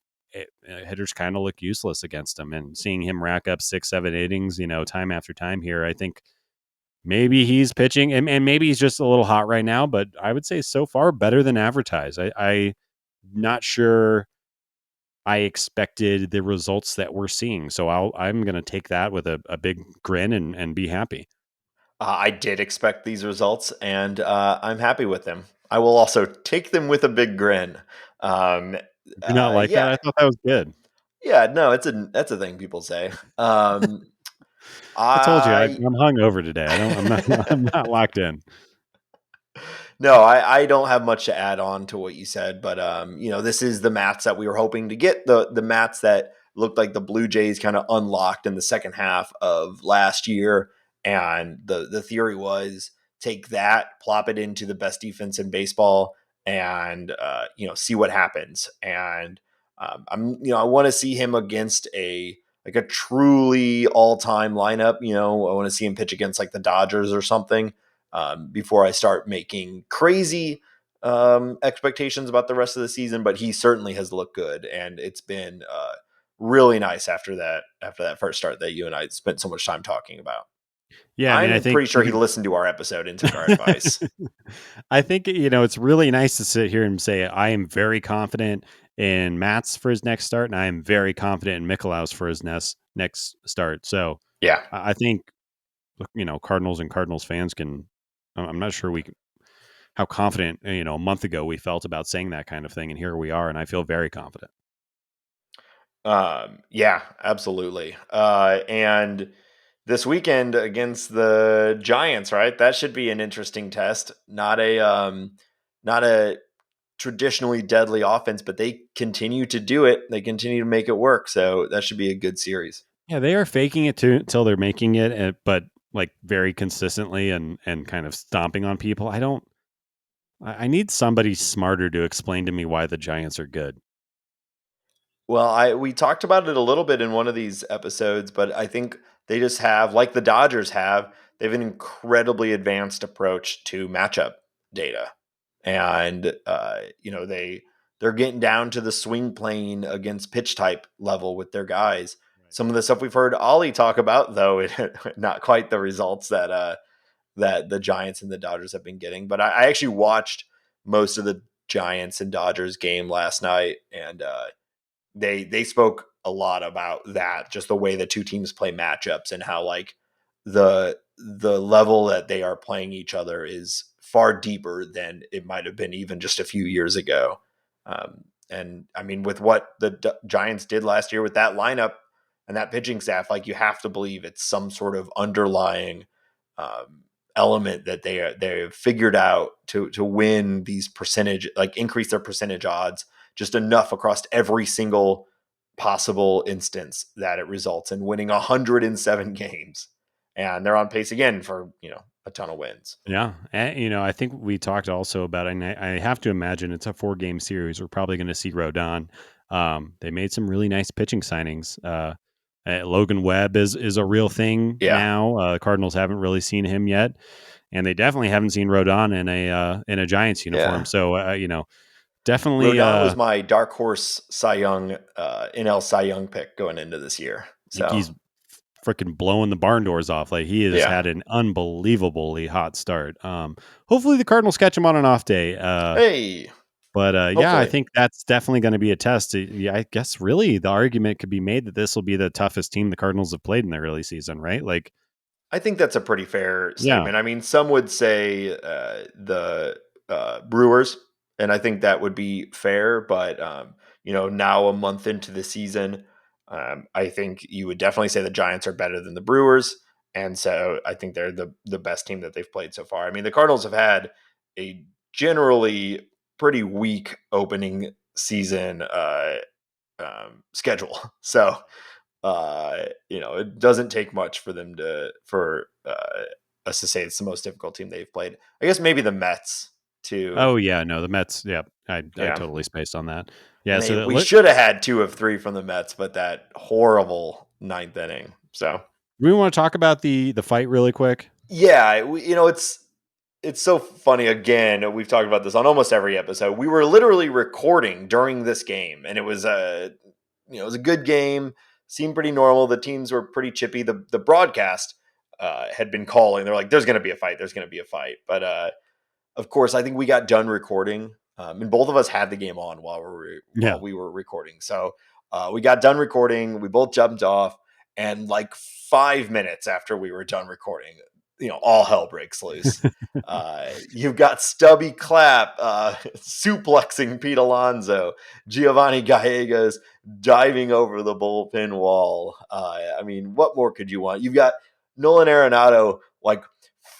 hitters kind of look useless against him. And seeing him rack up 6-7 innings, time after time here, I think maybe he's pitching and maybe he's just a little hot right now. But I would say so far better than advertised. I not sure I expected the results that we're seeing. So I'm going to take that with a big grin and be happy. I did expect these results, and I'm happy with them. I will also take them with a big grin. Um, Do you not like that? yeah, I thought that was good. yeah, no, that's a thing people say. I told you I I'm hungover today. I'm not I'm not locked in. No, I don't have much to add on to what you said, but this is the mats that we were hoping to get, the mats that looked like the Blue Jays kind of unlocked in the second half of last year. And the theory was take that, plop it into the best defense in baseball, and see what happens. And I want to see him against a truly all time lineup. I want to see him pitch against like the Dodgers or something before I start making crazy expectations about the rest of the season. But he certainly has looked good, and it's been really nice after that first start that you and I spent so much time talking about. Yeah, I mean, I I'm think pretty sure he listened to our episode and took our advice. I think it's really nice to sit here and say I am very confident in Matt's for his next start, and I am very confident in Mikolaus for his next start. So Yeah. I think Cardinals and Cardinals fans can. I'm not sure how confident a month ago we felt about saying that kind of thing, and here we are, and I feel very confident. Yeah, absolutely. And this weekend against the Giants, right? That should be an interesting test. Not a traditionally deadly offense, but they continue to do it. They continue to make it work. So that should be a good series. Yeah, they are faking it too until they're making it, but like very consistently and kind of stomping on people. I need somebody smarter to explain to me why the Giants are good. Well, we talked about it a little bit in one of these episodes, but I think they just have, like the Dodgers have, they have an incredibly advanced approach to matchup data, and they're getting down to the swing plane against pitch type level with their guys. Right. Some of the stuff we've heard Ollie talk about, though, not quite the results that the Giants and the Dodgers have been getting. But I actually watched most of the Giants and Dodgers game last night, and they spoke a lot about that, just the way the two teams play matchups and how like the level that they are playing each other is far deeper than it might have been even just a few years ago. And I mean, with what the Giants did last year with that lineup and that pitching staff, like you have to believe it's some sort of underlying element that they've figured out to win these percentage, like increase their percentage odds just enough across every single possible instance that it results in winning 107 games. And they're on pace again for, a ton of wins. Yeah, and I think we talked also about, and I have to imagine it's a 4-game series. We're probably going to see Rodon. They made some really nice pitching signings. Logan Webb is a real thing Yeah. now. Cardinals haven't really seen him yet, and they definitely haven't seen Rodon in a Giants uniform. Yeah. So definitely. Rodon was my dark horse Cy Young, NL Cy Young pick going into this year. I think So, he's freaking blowing the barn doors off. Like he has yeah. had an unbelievably hot start. Hopefully the Cardinals catch him on an off day. Hey, But yeah, I hopefully. think that's definitely going to be a test. Yeah, I guess really the argument could be made that this will be the toughest team the Cardinals have played in the early season, right? Like, I think that's a pretty fair yeah, statement. I mean, some would say the Brewers, and I think that would be fair. But now a month into the season, I think you would definitely say the Giants are better than the Brewers, and so I think they're the best team that they've played so far. I mean, the Cardinals have had a generally pretty weak opening season schedule, so it doesn't take much for them for us to say it's the most difficult team they've played. I guess maybe the Mets too. oh yeah, no, the Mets. Yeah, I Yeah, totally spaced on that. Yeah, and so we should have had 2 of 3 from the Mets, but that horrible ninth inning. So we want to talk about the fight really quick. yeah, it's so funny. Again, we've talked about this on almost every episode. We were literally recording during this game, and it was a good game. Seemed pretty normal. The teams were pretty chippy. The broadcast had been calling. They're like, "There's going to be a fight. There's going to be a fight." But of course, I think we got done recording, and both of us had the game on Yeah, while we were recording. So we got done recording. We both jumped off, and like 5 minutes after we were done recording, all hell breaks loose. You've got Stubby Clapp suplexing Pete Alonso, Giovanni Gallegos diving over the bullpen wall. I mean, what more could you want? You've got Nolan Arenado like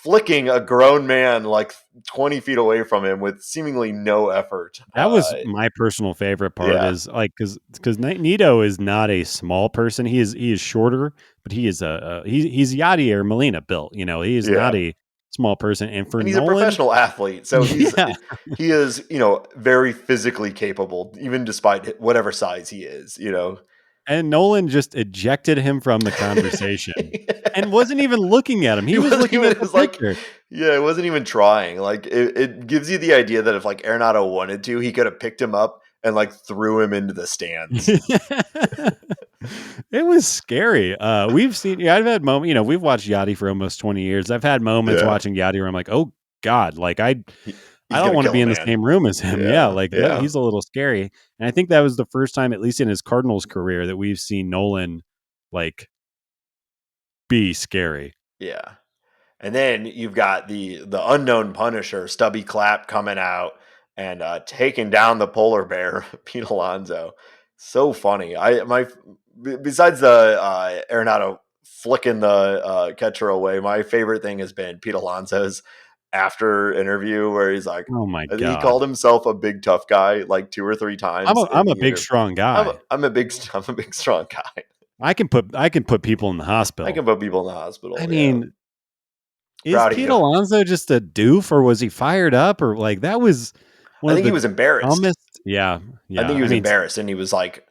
flicking a grown man like 20 feet away from him with seemingly no effort. that was my personal favorite part. Yeah, Is like because Nito is not a small person. He is shorter, but he is he's Yadier Molina built. He is not yeah. a small person. And for And he's a Nolan, professional athlete, so yeah. he is, very physically capable, even despite whatever size he is, And Nolan just ejected him from the conversation and wasn't even looking at him. He He was wasn't looking even. at It the was like, pitcher. yeah, it wasn't even trying. Like it gives you the idea that if like Arenado wanted to, he could have picked him up and like threw him into the stands. It was scary. We've seen, I've had moments, we've watched Yachty for almost 20 years. I've had moments Yeah, watching Yachty where I'm like, oh God, like I he's don't gonna want to kill be a in the man. same room as him. Yeah. Yeah, Like yeah, he's a little scary. And I think that was the first time, at least in his Cardinals career, that we've seen Nolan like be scary. yeah. And then you've got the unknown Punisher, Stubby Clapp, coming out and taking down the polar bear, Pete Alonso. So funny. Besides the Arenado flicking the catcher away, my favorite thing has been Pete Alonso's after interview where he's like, Oh my he called God. himself a big tough guy like 2 or 3 times in I'm a the big, interview. strong guy. I'm a big strong guy. I can put people in the I can hospital. put people in the I hospital. Yeah, mean, is proud of Pete you. Alonso just a doof, or was he fired up, or like that was one I of think he the was embarrassed. dumbest? Yeah, I yeah. think he I was mean, embarrassed, and he was like,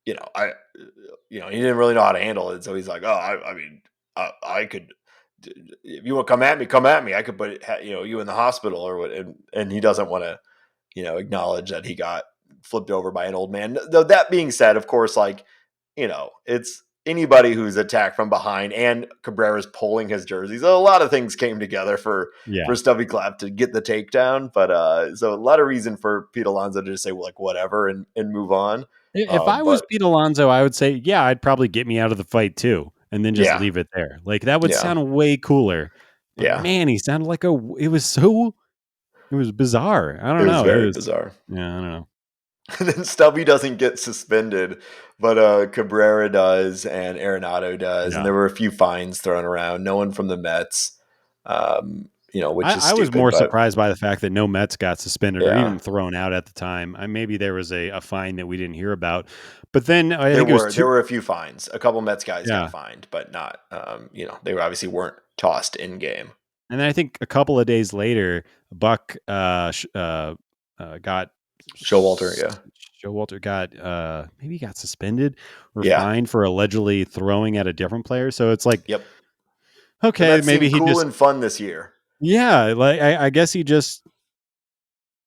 he didn't really know how to handle it. So he's like, oh, I mean, I could, if you want to come at me. I could put, you in the hospital or what. And he doesn't want to, acknowledge that he got flipped over by an old man. Though that being said, of course, like, it's anybody who's attacked from behind and Cabrera's pulling his jerseys. A lot of things came together yeah. for Stubby Clapp to get the takedown. But so a lot of reason for Pete Alonso to just say, well, like, whatever, and move on. If I was But Pete Alonso, I would say, yeah, I'd probably get me out of the fight too, and then just yeah, leave it there. Like that would yeah, sound way cooler. But yeah, man, he sounded like it was bizarre. I it don't was know. It very was, bizarre. yeah, I don't know. And then Stubby doesn't get suspended, but Cabrera does and Arenado does. And Yeah. there were a few fines thrown around. No one from the Mets, which is I was stupid. more But surprised by the fact that no Mets got suspended or yeah, even thrown out at the time. Maybe there was a fine that we didn't hear about, but then I there think it was were two. there were a few fines. A couple Mets guys got Yeah, fined, but not. They were obviously weren't tossed in game. and then I think a couple of days later, Buck got Showalter, yeah, Showalter got maybe he got suspended or yeah, fined for allegedly throwing at a different player. So it's like, yep. The okay, Mets maybe seemed he cool just and fun this year. yeah, like I guess he just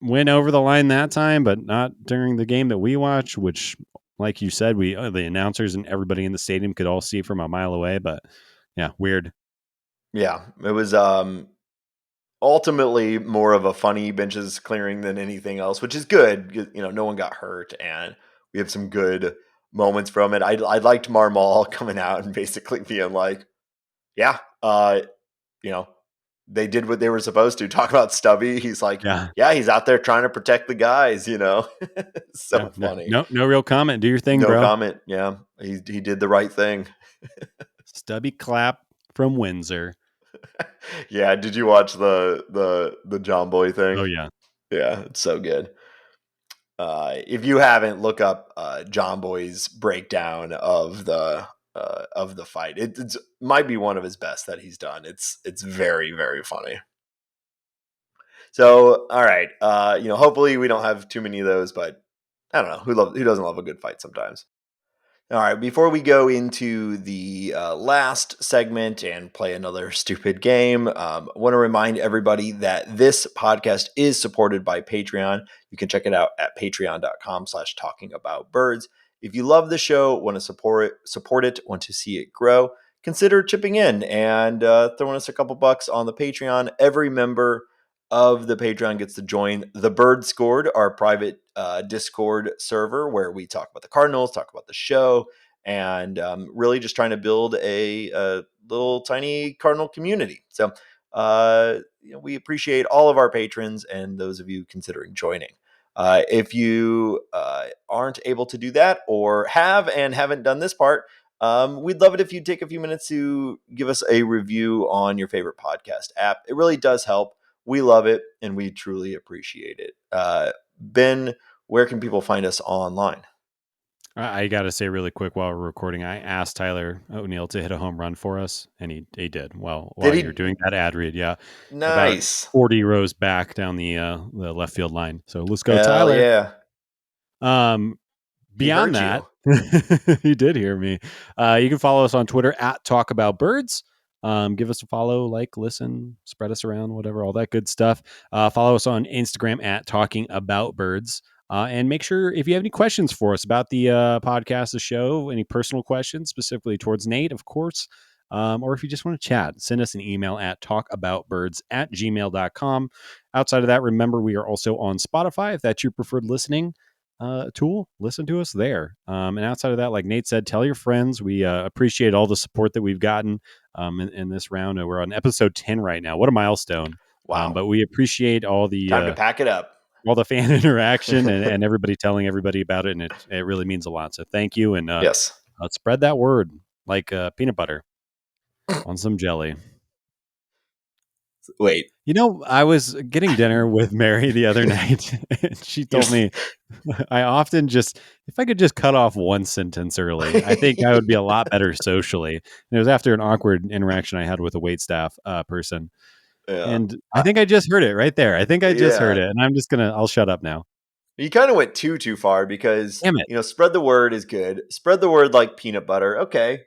went over the line that time, but not during the game that we watched, which, like you said, we the announcers and everybody in the stadium could all see from a mile away. But yeah, weird. Yeah, it was ultimately more of a funny benches clearing than anything else, which is good. No one got hurt, and we have some good moments from it. I liked Marmol coming out and basically being like, "Yeah, you know, they did what they were supposed to." Talk about Stubby. He's like, Yeah, "Yeah, he's out there trying to protect the guys." yeah. So No, funny. no real comment. Do your thing, No bro. comment. Yeah, he did the right thing. Stubby clap from Windsor. Yeah, did you watch the John Boy Oh thing? yeah, Yeah, it's so good. If you haven't, look up John Boy's breakdown of the fight. It's might be one of his best that he's done. It's very very funny. So all right, hopefully we don't have too many of those, but I don't know who doesn't love a good fight sometimes. All right, before we go into the last segment and play another stupid game, I want to remind everybody that this podcast is supported by Patreon. You can check it out at patreon.com/talkingaboutbirds. If you love the show, want to support it, want to see it grow, consider chipping in and throwing us a couple bucks on the Patreon. Every member of the Patreon gets to join the Bird Scored, our private Discord server where we talk about the Cardinals, talk about the show, and really just trying to build a little tiny Cardinal community. So we appreciate all of our patrons and those of you considering joining. If you aren't able to do that or have and haven't done this part, we'd love it if you'd take a few minutes to give us a review on your favorite podcast app. It really does help. We love it and we truly appreciate it. Ben, where can people find us online? I got to say really quick while we're recording, I asked Tyler O'Neill to hit a home run for us, and he did. Well, Did while you're he? doing that ad read, yeah, about Nice. 40 rows back down the left field line. So let's go, Hell Tyler. yeah. Um, He Beyond heard that, you. he did hear me. You can follow us on Twitter at Talk About Birds. Give us a follow, like, listen, spread us around, whatever, all that good stuff. Follow us on Instagram at Talking About Birds. And make sure if you have any questions for us about the podcast, the show, any personal questions specifically towards Nate, of course, or if you just want to chat, send us an email at talkaboutbirds@gmail.com. Outside of that, remember we are also on Spotify if that's your preferred listening tool. Listen to us there. And outside of that, like Nate said, tell your friends. We appreciate all the support that we've gotten in this round. We're on episode 10 right now. What a milestone. Wow. But we appreciate Time to pack it up. all the fan interaction and everybody telling everybody about it. And it really means a lot. So thank you. And Yes. let's spread that word like peanut butter on some jelly. Wait. You know, I was getting dinner with Mary the other night, and she told me I often just, if I could just cut off one sentence early, I think I would be a lot better socially. And it was after an awkward interaction I had with a waitstaff person. Yeah. And I think I just heard it right there. I think I just heard Yeah. it. And I'll shut up now. You kind of went too far because, Damn it. spread the word is good. Spread the word like peanut butter. Okay.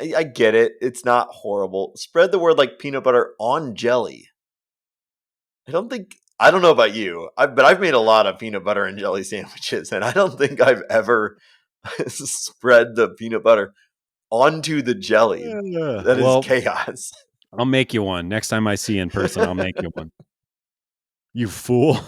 I get it. It's not horrible. Spread the word like peanut butter on jelly. I don't know about you, but I've made a lot of peanut butter and jelly sandwiches, and I don't think I've ever spread the peanut butter onto the jelly. That is Well, chaos. I'll make you one. Next time I see you in person, I'll make you one. You fool.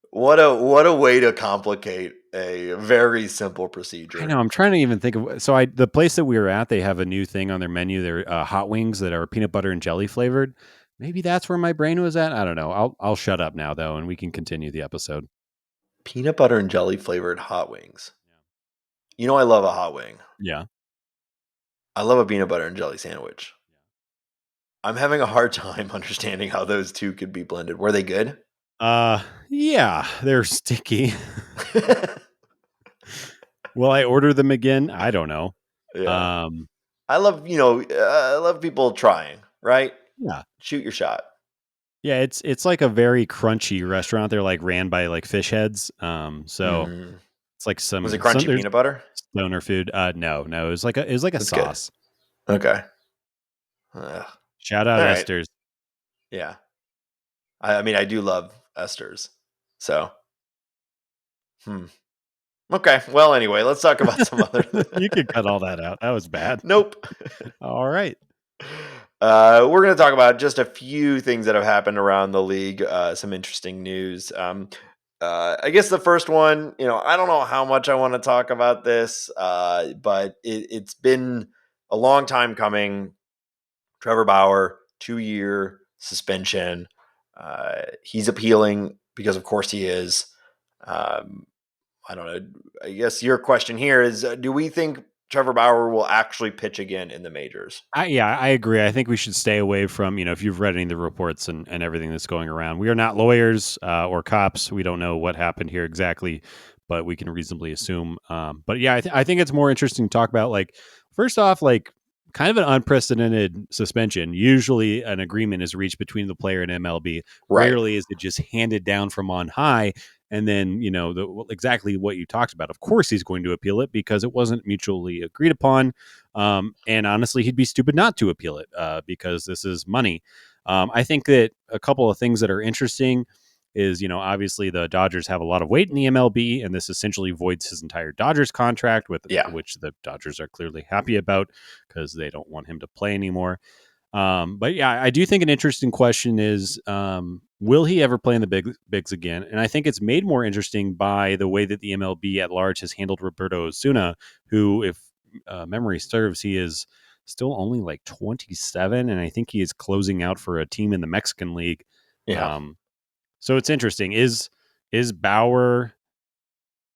What a way to complicate a very simple procedure. I know. I'm trying to even think of. So the place that we were at, they have a new thing on their menu. They're hot wings that are peanut butter and jelly flavored. Maybe that's where my brain was at. I don't know. I'll shut up now though, and we can continue the episode. Peanut butter and jelly flavored hot wings. I love a hot wing. Yeah. I love a peanut butter and jelly sandwich. I'm having a hard time understanding how those two could be blended. Were they good? Yeah, they're sticky. Will I order them again? I don't know. Yeah. I love people trying, right? Yeah. Shoot your shot. Yeah, it's like a very crunchy restaurant. They're like ran by like fish heads. So Mm. it's like Was it some crunchy there's peanut butter? stoner food. No, it was like a That's good. sauce. Okay. Shout out All right. Esther's. Yeah. I mean, I do love esters. So. Okay. Well, anyway, let's talk about some other. You could cut all that out. That was bad. Nope. All right. We're going to talk about just a few things that have happened around the league. Some interesting news. I guess the first one, I don't know how much I want to talk about this, but it's been a long time coming. Trevor Bauer, 2-year suspension. He's appealing because, of course, he is. I don't know. I guess your question here is, do we think Trevor Bauer will actually pitch again in the majors? I agree. I think we should stay away from, if you've read any of the reports and everything that's going around. We are not lawyers or cops. We don't know what happened here exactly, but we can reasonably assume. But yeah, I think it's more interesting to talk about, like, first off, like, kind of an unprecedented suspension. Usually an agreement is reached between the player and MLB. Right. Rarely is it just handed down from on high. And then, exactly what you talked about. Of course, he's going to appeal it because it wasn't mutually agreed upon. And honestly, he'd be stupid not to appeal it because this is money. I think that a couple of things that are interesting is, obviously the Dodgers have a lot of weight in the MLB, and this essentially voids his entire Dodgers contract, which the Dodgers are clearly happy about because they don't want him to play anymore. But yeah, I do think an interesting question is, will he ever play in the bigs again? And I think it's made more interesting by the way that the MLB at large has handled Roberto Osuna, who, if memory serves, he is still only like 27, and I think he is closing out for a team in the Mexican League. Yeah. So it's interesting. Is Bauer,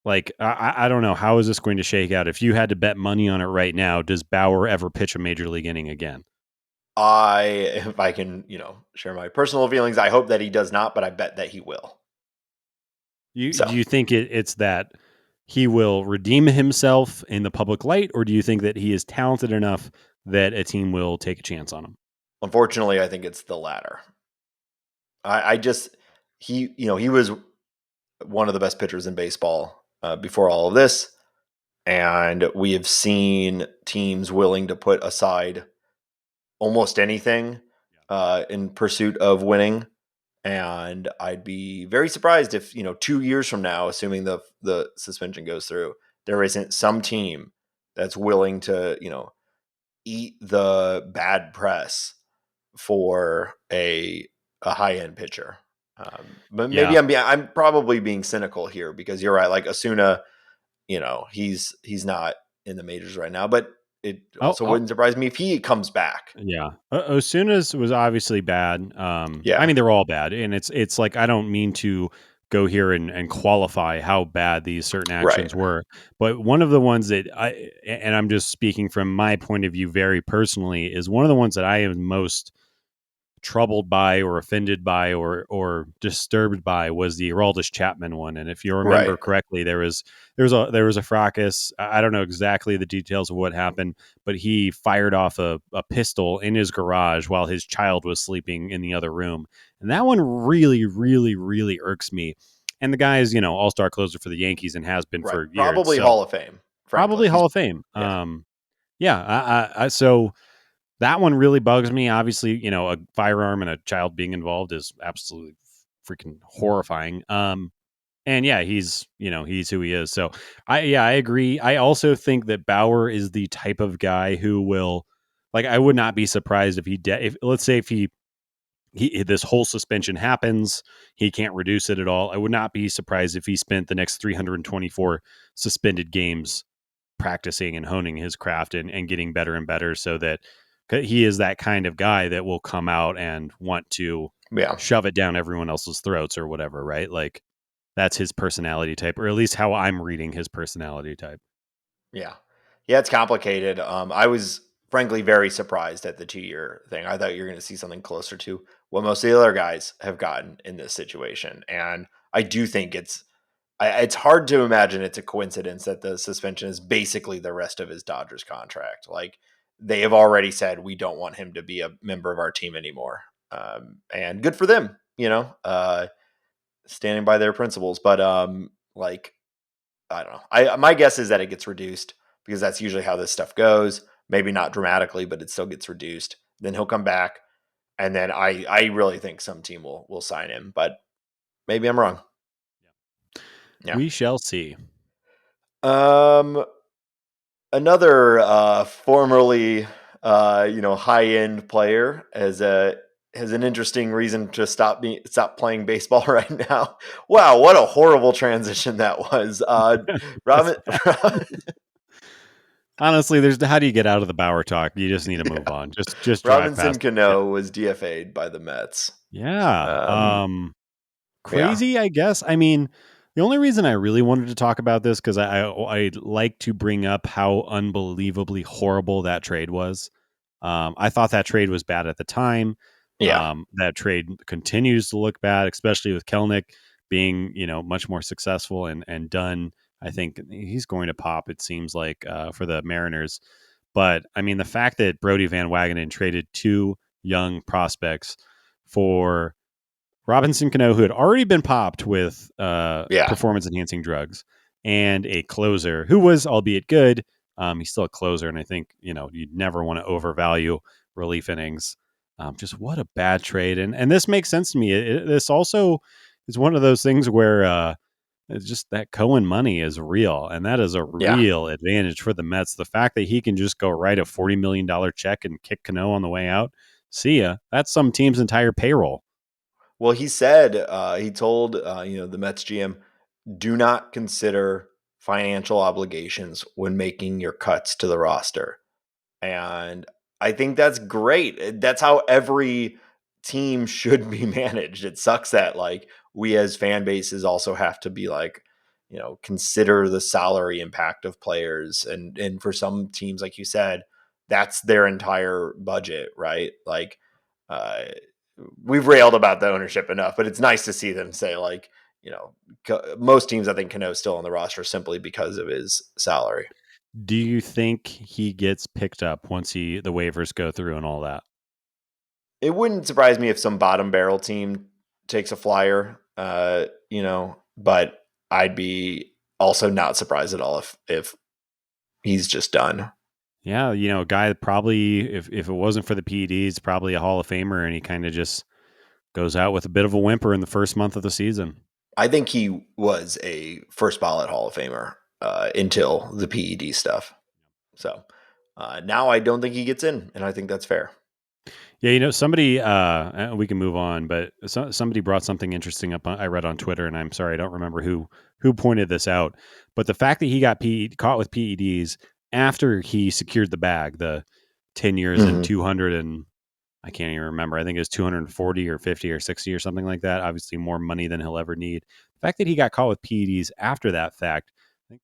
like, I don't know, how is this going to shake out? If you had to bet money on it right now, does Bauer ever pitch a major league inning again? If I can, share my personal feelings, I hope that he does not, but I bet that he will. So Do you think it's that he will redeem himself in the public light, or do you think that he is talented enough that a team will take a chance on him? unfortunately, I think it's the latter. I just he was one of the best pitchers in baseball before all of this, and we have seen teams willing to put aside almost anything in pursuit of winning. And I'd be very surprised if 2 years from now, assuming the suspension goes through, there isn't some team that's willing to eat the bad press for a high end pitcher. But maybe Yeah. I'm probably being cynical here because you're right. Like Asuna, he's not in the majors right now, but it also Oh, wouldn't surprise me if he comes back. yeah. Osuna's was obviously bad. I Yeah, mean, they're all bad, and it's like I don't mean to go here and qualify how bad these certain right, actions were, but one of the ones that and I'm just speaking from my point of view very personally, is one of the ones that I am most troubled by or offended by or disturbed by was the Aroldis Chapman one. And if you remember right. correctly, there was a fracas. I don't know exactly the details of what happened, but he fired off a pistol in his garage while his child was sleeping in the other room. And that one really, really, really irks me. And the guy is, all-star closer for the Yankees and has been Right. for years. Probably So Hall of Fame, frankly. probably He's Hall of Fame. yeah. Yeah. So that one really bugs me. Obviously, a firearm and a child being involved is absolutely freaking horrifying. And yeah, he's who he is. So I agree. I also think that Bauer is the type of guy who will, like, I would not be surprised if if let's say if he this whole suspension happens, he can't reduce it at all. I would not be surprised if he spent the next 324 suspended games practicing and honing his craft and getting better and better, so that he is that kind of guy that will come out and want to Yeah. shove it down everyone else's throats or whatever, right? Like, that's his personality type, or at least how I'm reading his personality type. Yeah. Yeah, it's complicated. I was frankly very surprised at the 2 year thing. I thought you were going to see something closer to what most of the other guys have gotten in this situation. And I do think it's hard to imagine it's a coincidence that the suspension is basically the rest of his Dodgers contract. Like they have already said, we don't want him to be a member of our team anymore. And good for them, standing by their principles. But like I don't know. My guess is that it gets reduced because that's usually how this stuff goes. Maybe not dramatically, but it still gets reduced. Then he'll come back, and then I really think some team will sign him, but maybe I'm wrong. Yeah. We shall see. Um, another formerly high end player has an interesting reason to stop playing baseball right now. Wow, what a horrible transition that was. That's Robin, bad. Honestly, there's how do you get out of the Bauer talk? You just need to move on. Just drive Robinson past it. Yeah. Cano was DFA'd by the Mets. Yeah. Um, yeah, Crazy, I guess. I mean, the only reason I really wanted to talk about this, because I like to bring up how unbelievably horrible that trade was. I thought that trade was bad at the time. yeah, That trade continues to look bad, especially with Kelnick being, much more successful and done. I think he's going to pop, it seems like, for the Mariners. But I mean, the fact that Brody Van Wagenen traded two young prospects for Robinson Cano, who had already been popped with yeah, performance enhancing drugs, and a closer who was, albeit good, he's still a closer. And I think, you'd never want to overvalue relief innings. Just what a bad trade. And this makes sense to me. This also is one of those things where it's just that Cohen money is real. And that is a yeah. real advantage for the Mets. The fact that he can just go write a $40 million check and kick Cano on the way out. See ya. That's some team's entire payroll. Well, he said he told the Mets GM, do not consider financial obligations when making your cuts to the roster. And I think that's great. That's how every team should be managed. It sucks that like we as fan bases also have to be like, consider the salary impact of players. And for some teams, like you said, that's their entire budget, right? Like uh we've railed about the ownership enough, but it's nice to see them say like, most teams I think Cano's still on the roster simply because of his salary. Do you think he gets picked up once the waivers go through and all that? It wouldn't surprise me if some bottom barrel team takes a flyer, but I'd be also not surprised at all if he's just done. Yeah, a guy that probably, if it wasn't for the PEDs, probably a Hall of Famer, and he kind of just goes out with a bit of a whimper in the first month of the season. I think he was a first ballot Hall of Famer until the PED stuff. So now I don't think he gets in, and I think that's fair. Yeah, somebody, we can move on, but somebody brought something interesting up. I read on Twitter, and I'm sorry, I don't remember who pointed this out. But the fact that he got caught with PEDs after he secured the bag, the 10 years and 200 and I can't even remember. I think it was 240 or 50 or 60 or something like that. Obviously more money than he'll ever need. The fact that he got caught with PEDs after that fact, I think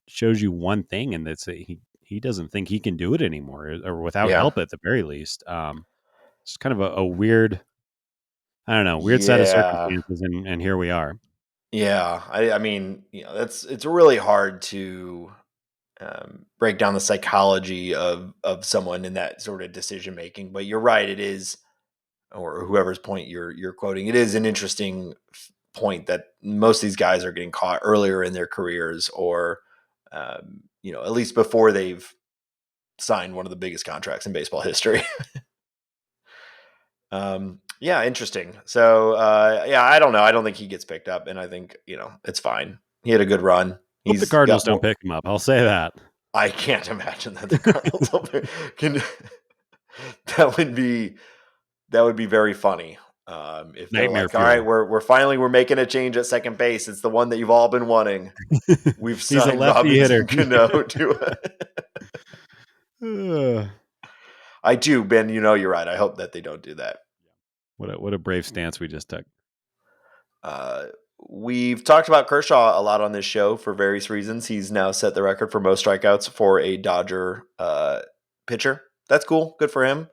shows you one thing, and that's that he doesn't think he can do it anymore, or without help at the very least. It's kind of a weird, I don't know, weird set of Yeah. circumstances, and here we are. Yeah. I mean, it's really hard to break down the psychology of someone in that sort of decision making. But you're right, it is, or whoever's point you're quoting, it is an interesting point that most of these guys are getting caught earlier in their careers, or at least before they've signed one of the biggest contracts in baseball history. Yeah, interesting. So I don't know. I don't think he gets picked up, and I think it's fine. He had a good run. Hope the He's Cardinals got don't more. pick him up. I'll say that. I can't imagine that the Cardinals can. That would be very funny. If they're Nightmare like, all right, fuel. we're making a change at second base. It's the one that you've all been wanting. We've He's a signed lefty hitter. Robinson Cano to I do, Ben. You're right. I hope that they don't do that. What a brave stance we just took. We've talked about Kershaw a lot on this show for various reasons. He's now set the record for most strikeouts for a Dodger pitcher. That's cool. Good for him.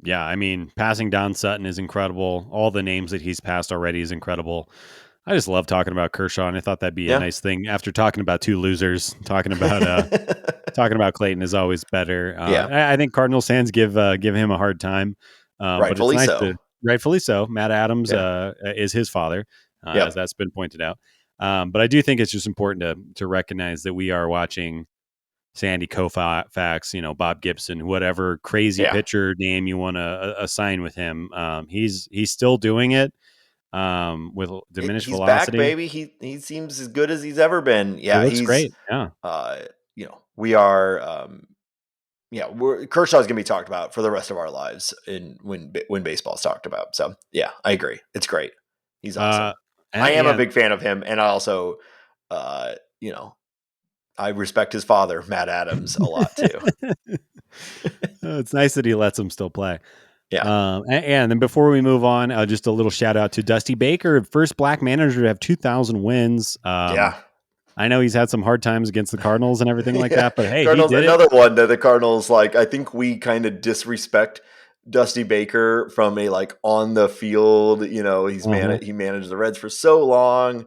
Yeah, I mean, passing Don Sutton is incredible. All the names that he's passed already is incredible. I just love talking about Kershaw, and I thought that'd be a nice thing after talking about two losers. Talking about Clayton is always better. I think Cardinals fans give him a hard time, but it's nice to, rightfully so. Matt Adams is his father, as that's been pointed out. But I do think it's just important to recognize that we are watching Sandy Koufax, Bob Gibson, whatever crazy pitcher name you want to assign with him. He's still doing it with diminished he's velocity. Back, baby. He seems as good as he's ever been. Yeah, he looks great. Yeah. We are. Kershaw's gonna be talked about for the rest of our lives when baseball's talked about. So yeah, I agree. It's great. He's awesome. I am a big fan of him, and I also, I respect his father, Matt Adams, a lot too. It's nice that he lets him still play. Yeah. And then before we move on, just a little shout out to Dusty Baker, first black manager to have 2,000 wins. I know he's had some hard times against the Cardinals and everything like that, but hey, Cardinals, he did another one that the Cardinals, I think we kind of disrespect Dusty Baker from a on the field. He managed the Reds for so long,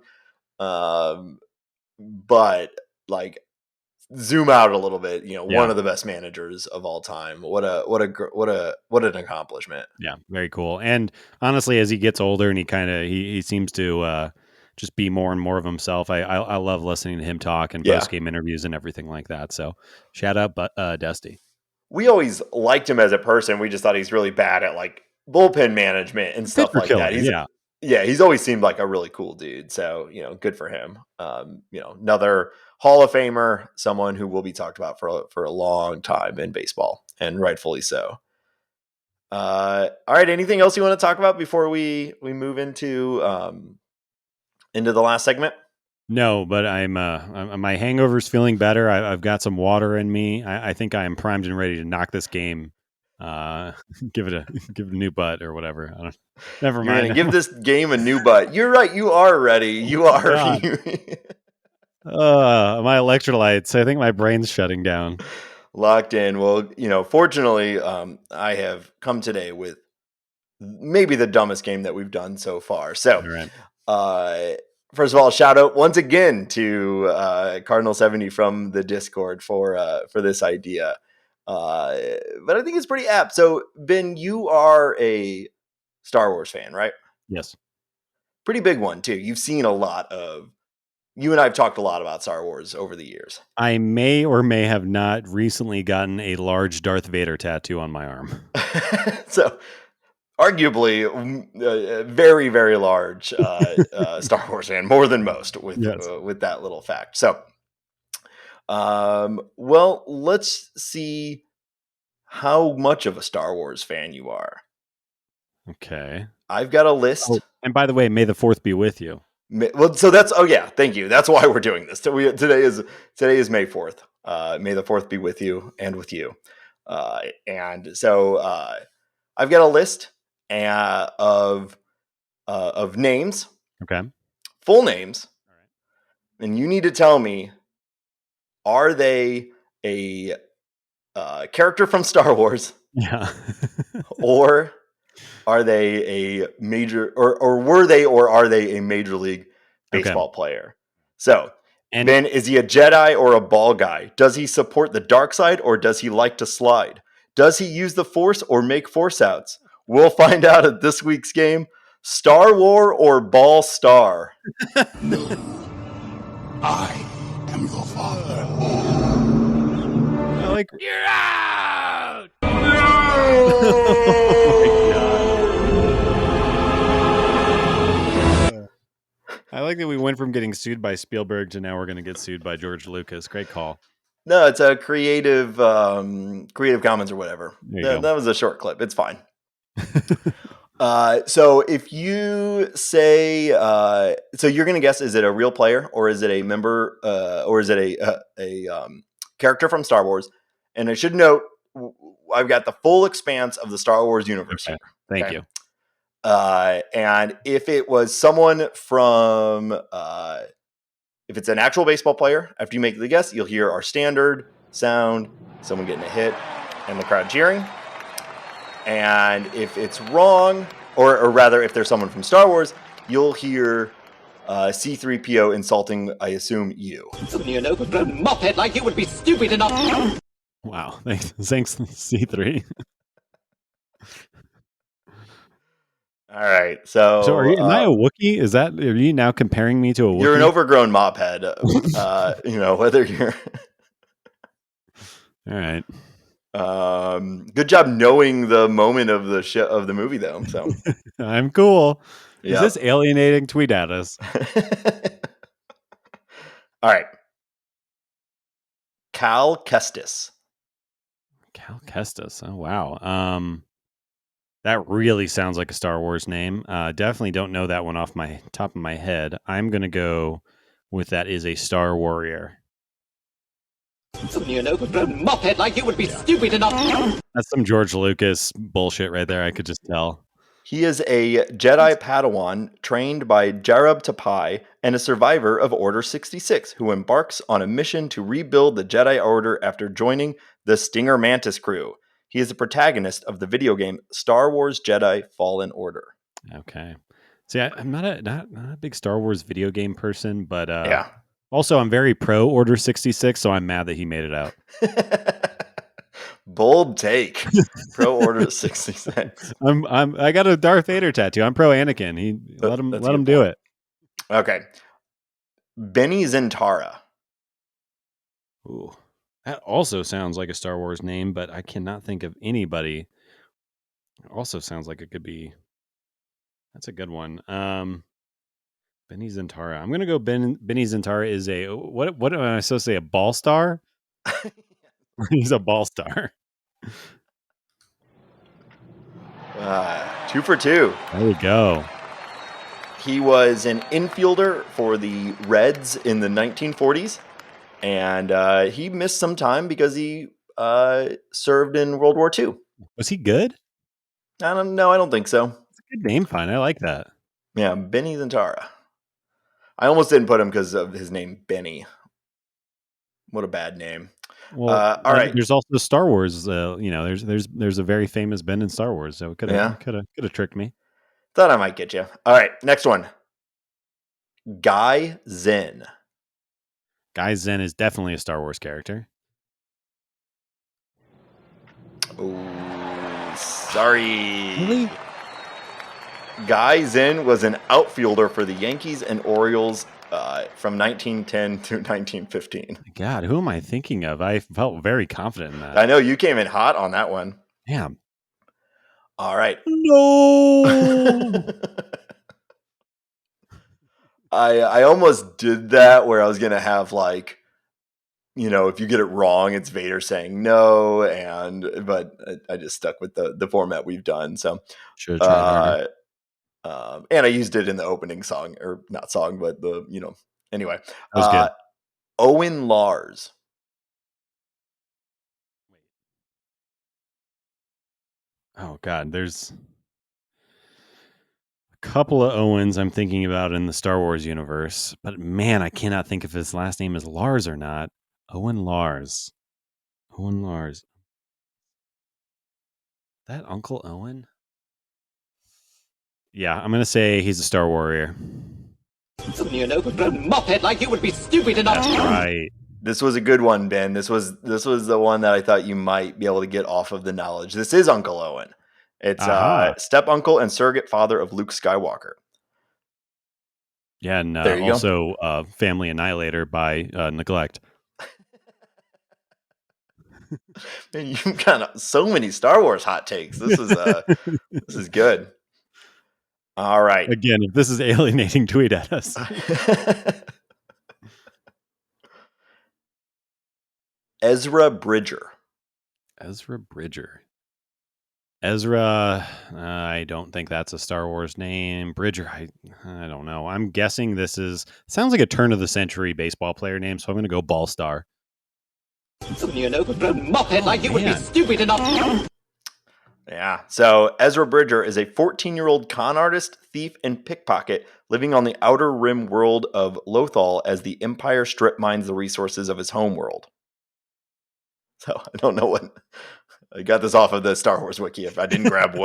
but zoom out a little bit. One of the best managers of all time. What an accomplishment. Yeah, very cool. And honestly, as he gets older and he seems to just be more and more of himself. I love listening to him talk and post game interviews and everything like that. So shout out, Dusty. We always liked him as a person. We just thought he's really bad at bullpen management and stuff like that. He's always seemed like a really cool dude. So, good for him. Another Hall of Famer, someone who will be talked about for a long time in baseball, and rightfully so. All right. Anything else you want to talk about before we move into the last segment? No, but my hangover's feeling better. I've got some water in me. I think I am primed and ready to knock this game. Give it a new butt or whatever. Never mind. You're gonna give this game a new butt. You're right. You are ready. You are. My electrolytes. I think my brain's shutting down. Locked in. Well, fortunately, I have come today with maybe the dumbest game that we've done so far. So, Uh, First of all, shout out once again to Cardinal 70 from the Discord for this idea. But I think it's pretty apt. So, Ben, you are a Star Wars fan, right? Yes. Pretty big one too. You've seen a lot of. You and I have talked a lot about Star Wars over the years. I may or may have not recently gotten a large Darth Vader tattoo on my arm. So, arguably, very, very large Star Wars fan, more than most with that little fact. So, well, let's see how much of a Star Wars fan you are. Okay. I've got a list. Oh, and by the way, may the 4th be with you. Well, so that's thank you. That's why we're doing this. Today is May 4th. May the 4th be with you and with you. And so I've got a list of names. Okay. Full names. All right. And you need to tell me, are they a character from Star Wars? Yeah. Or are they a major, or were they, or are they a Major League Baseball player? So, and Ben, is he a Jedi or a ball guy? Does he support the dark side or does he like to slide? Does he use the Force or make force outs? We'll find out at this week's game. Star War or Ball Star? No. I am your father. I like. You're out! I like that we went from getting sued by Spielberg to now we're going to get sued by George Lucas. Great call. No, it's a Creative Commons or whatever. That was a short clip. It's fine. So if you say, so you're going to guess, is it a real player or is it a member, or is it a character from Star Wars? And I should note, I've got the full expanse of the Star Wars universe here. Thank you. And if it was someone from, if it's an actual baseball player, after you make the guess, you'll hear our standard sound, someone getting a hit, and the crowd cheering. And if it's wrong, or rather, if there's someone from Star Wars, you'll hear C-3PO insulting, I assume, you. Suddenly an overgrown mophead like you would be stupid enough. Wow. Thanks, C3. All right, so am I a Wookiee? Are you now comparing me to a Wookiee? You're an overgrown mophead. Whether you're. All right. Good job knowing the moment of the movie, though. So I'm cool. Yep. Is this alienating? Tweet at us. All right. Cal Kestis. Cal Kestis. Oh wow. That really sounds like a Star Wars name. Definitely don't know that one off my top of my head. I'm gonna go with that is a Star Warrior. Suddenly an overgrown mophead like you would be stupid enough. That's some George Lucas bullshit right there. I could just tell. He is a Jedi Padawan trained by Jarab Tapai and a survivor of Order 66, who embarks on a mission to rebuild the Jedi Order after joining the Stinger Mantis crew. He is the protagonist of the video game Star Wars Jedi Fallen Order. Okay. See, I'm not a big Star Wars video game person, but yeah. Also, I'm very pro Order 66, so I'm mad that he made it out. Bold take. Pro Order 66. I got a Darth Vader tattoo. I'm pro Anakin. Let him do it. Okay. Benny Zentara. Ooh. That also sounds like a Star Wars name, but I cannot think of anybody. It also sounds like it could be. That's a good one. Benny Zentara. I'm gonna go. Benny Zentara is a what am I supposed to say? A ball star? He's a ball star. 2 for 2. There we go. He was an infielder for the Reds in the 1940s, and he missed some time because he served in World War II. Was he good? I don't think so. It's a good name, fine. I like that. Yeah, Benny Zentara. I almost didn't put him because of his name, Benny. What a bad name. Well, all right. There's also Star Wars. There's a very famous Ben in Star Wars, so it could have tricked me. Thought I might get you. All right, next one. Guy Zen. Guy Zen is definitely a Star Wars character. Oh, sorry. Really? Guy Zen was an outfielder for the Yankees and Orioles from 1910 to 1915. God, who am I thinking of? I felt very confident in that. I know you came in hot on that one. Damn. All right. No. I almost did that where I was gonna have like, if you get it wrong, it's Vader saying no, but I just stuck with the format we've done. So Should have tried harder. And I used it in the opening song, or not song, but anyway. That was good. Owen Lars. Oh God, there's a couple of Owens I'm thinking about in the Star Wars universe, but man, I cannot think if his last name is Lars or not. Owen Lars. Owen Lars. That Uncle Owen? Yeah, I'm gonna say he's a Star Warrior. Only an overgrown mophead like you would be stupid enough. That's right. This was a good one, Ben. This was the one that I thought you might be able to get off of the knowledge. This is Uncle Owen. It's step uncle and surrogate father of Luke Skywalker. Yeah, and There you also Family Annihilator by Neglect. Man, you've got so many Star Wars hot takes. This is good. All right. Again, if this is alienating, tweet at us. Ezra Bridger. Ezra Bridger. Ezra, I don't think that's a Star Wars name. Bridger, I don't know. I'm guessing sounds like a turn of the century baseball player name, so I'm going to go Ball Star. Only an overgrown mophead like you would be stupid enough. Yeah. So Ezra Bridger is a 14-year-old con artist, thief, and pickpocket living on the outer rim world of Lothal as the Empire strip mines the resources of his home world. So I don't know what I got this off of the Star Wars wiki. If I didn't grab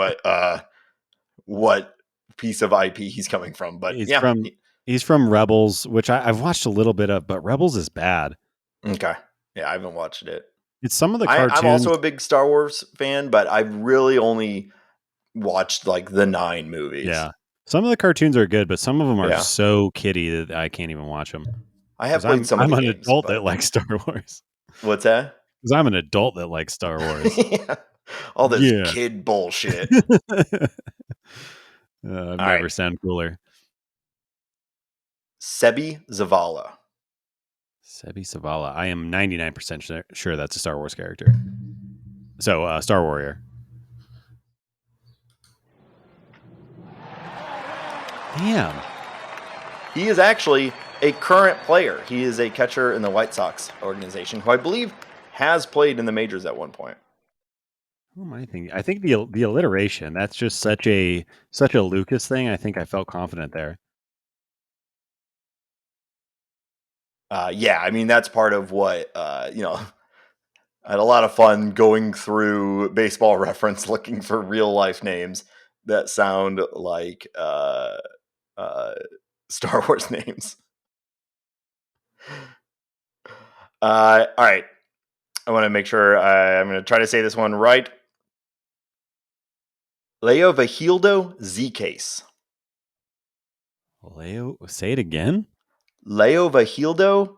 what piece of IP he's coming from, but he's from Rebels, which I've watched a little bit of, but Rebels is bad. Okay. Yeah, I haven't watched it. It's some of the cartoons. I'm also a big Star Wars fan, but I've really only watched like the 9 movies. Yeah. Some of the cartoons are good, but some of them are so kiddie that I can't even watch them. I have played some of the games. I'm an adult that likes Star Wars. What's that? Because I'm an adult that likes Star Wars. All this kid bullshit. Never sound cooler. Sebi Zavala. Sebi Zavala. I am 99% sure that's a Star Wars character. So, Star Warrior. Damn. He is actually a current player. He is a catcher in the White Sox organization, who I believe has played in the majors at one point. Who am I thinking? I think the alliteration. That's just such a Lucas thing. I think I felt confident there. Yeah, I mean that's part of what I had a lot of fun going through Baseball Reference looking for real life names that sound like Star Wars names. All right. I want to make sure I'm going to try to say this one right. Leovahildo Z-Case. Say it again? Leovahildo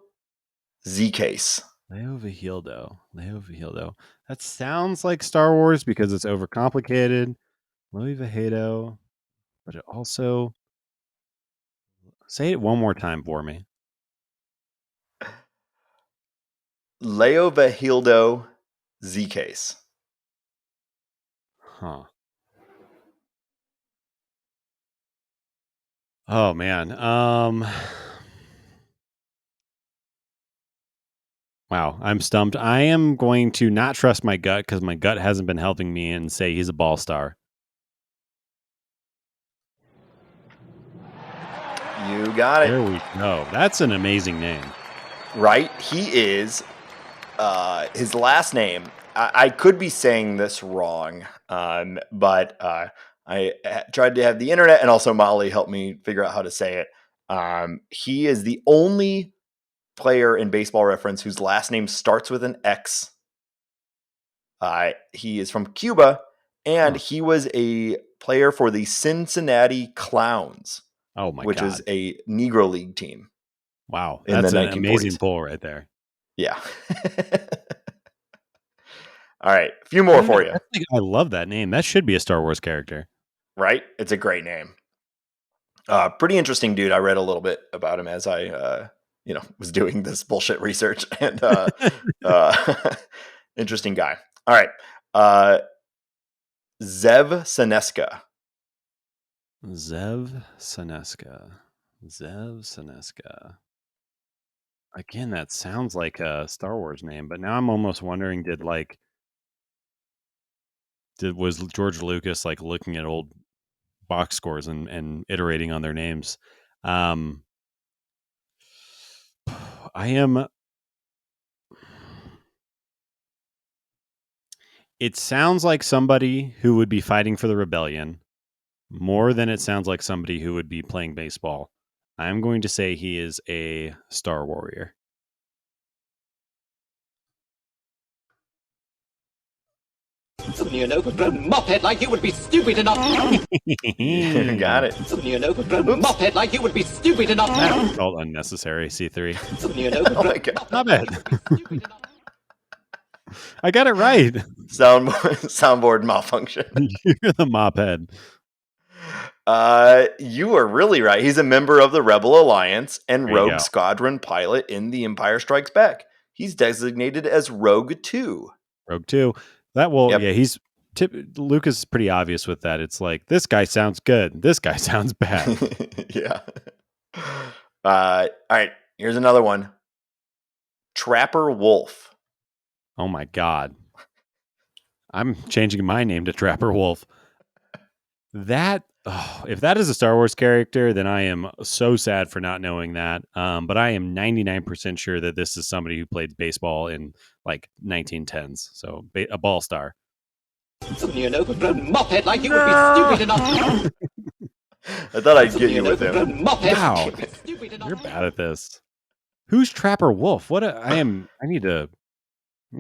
Z-Case. Leovahildo. That sounds like Star Wars because it's overcomplicated. Leovahildo. But it also... Say it one more time for me. Leovahildo Z-Case. Huh. Oh, man. Wow, I'm stumped. I am going to not trust my gut because my gut hasn't been helping me and say he's a ball star. You got it. There we go. That's an amazing name. Right? He is. His last name, I could be saying this wrong, but I tried to have the internet and also Molly help me figure out how to say it. He is the only player in Baseball Reference whose last name starts with an X. He is from Cuba, and he was a player for the Cincinnati Clowns, Oh my which God. is a Negro League team. Wow. in That's the an 1940s. amazing pull right there. Yeah. All right. A few more for you. I love that name. That should be a Star Wars character. Right? It's a great name. Pretty interesting dude. I read a little bit about him as I, was doing this bullshit research, and interesting guy. All right. Zev Seneska. Zev Seneska. Again, that sounds like a Star Wars name, but now I'm almost wondering, was George Lucas like looking at old box scores and iterating on their names? It sounds like somebody who would be fighting for the rebellion more than it sounds like somebody who would be playing baseball. I'm going to say he is a Star Warrior. Some neon-overgrown mophead like you would be stupid enough. You got it. Some neon-overgrown mophead like you would be stupid enough. That felt unnecessary, C3. Some neon-overgrown Oh my God. Stop it. I got it right. Soundboard malfunction. You're the mop head. You are really right. He's a member of the Rebel Alliance and There you go. Rogue Squadron pilot in The Empire Strikes Back. He's designated as Rogue 2. Rogue 2. That will, Yep. yeah, Lucas is pretty obvious with that. It's like, this guy sounds good. This guy sounds bad. Yeah. All right. Here's another one. Trapper Wolf. Oh my God. I'm changing my name to Trapper Wolf. If that is a Star Wars character, then I am so sad for not knowing that. But I am 99% sure that this is somebody who played baseball in like 1910s. So a ball star. Some neon-overgrown mophead like you would be stupid enough. I thought I'd get you with him. Neon-overgrown mophead Wow. like you would be stupid enough. You're bad at this. Who's Trapper Wolf? I need to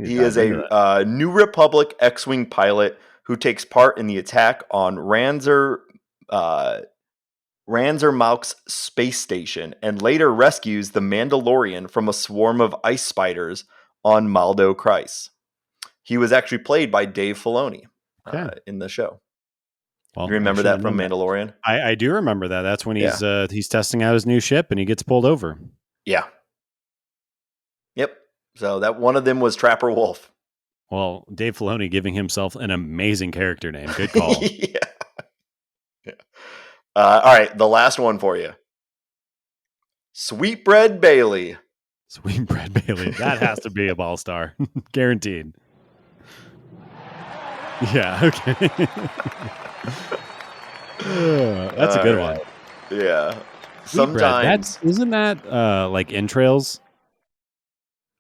He dive is into a New Republic X-Wing pilot who takes part in the attack on Ranzer Malk's space station and later rescues the Mandalorian from a swarm of ice spiders on Maldo Kreis. He was actually played by Dave Filoni in the show. Well, You remember I that should've from known Mandalorian? I do remember that. That's when he's testing out his new ship and he gets pulled over. Yeah. Yep. So that one of them was Trapper Wolf. Well, Dave Filoni giving himself an amazing character name. Good call. Yeah. All right, the last one for you. Sweetbread Bailey. Sweetbread Bailey. That has to be a ball star. Guaranteed. Yeah, okay. That's a good one. Yeah. Sweetbread, Sometimes. isn't that like entrails?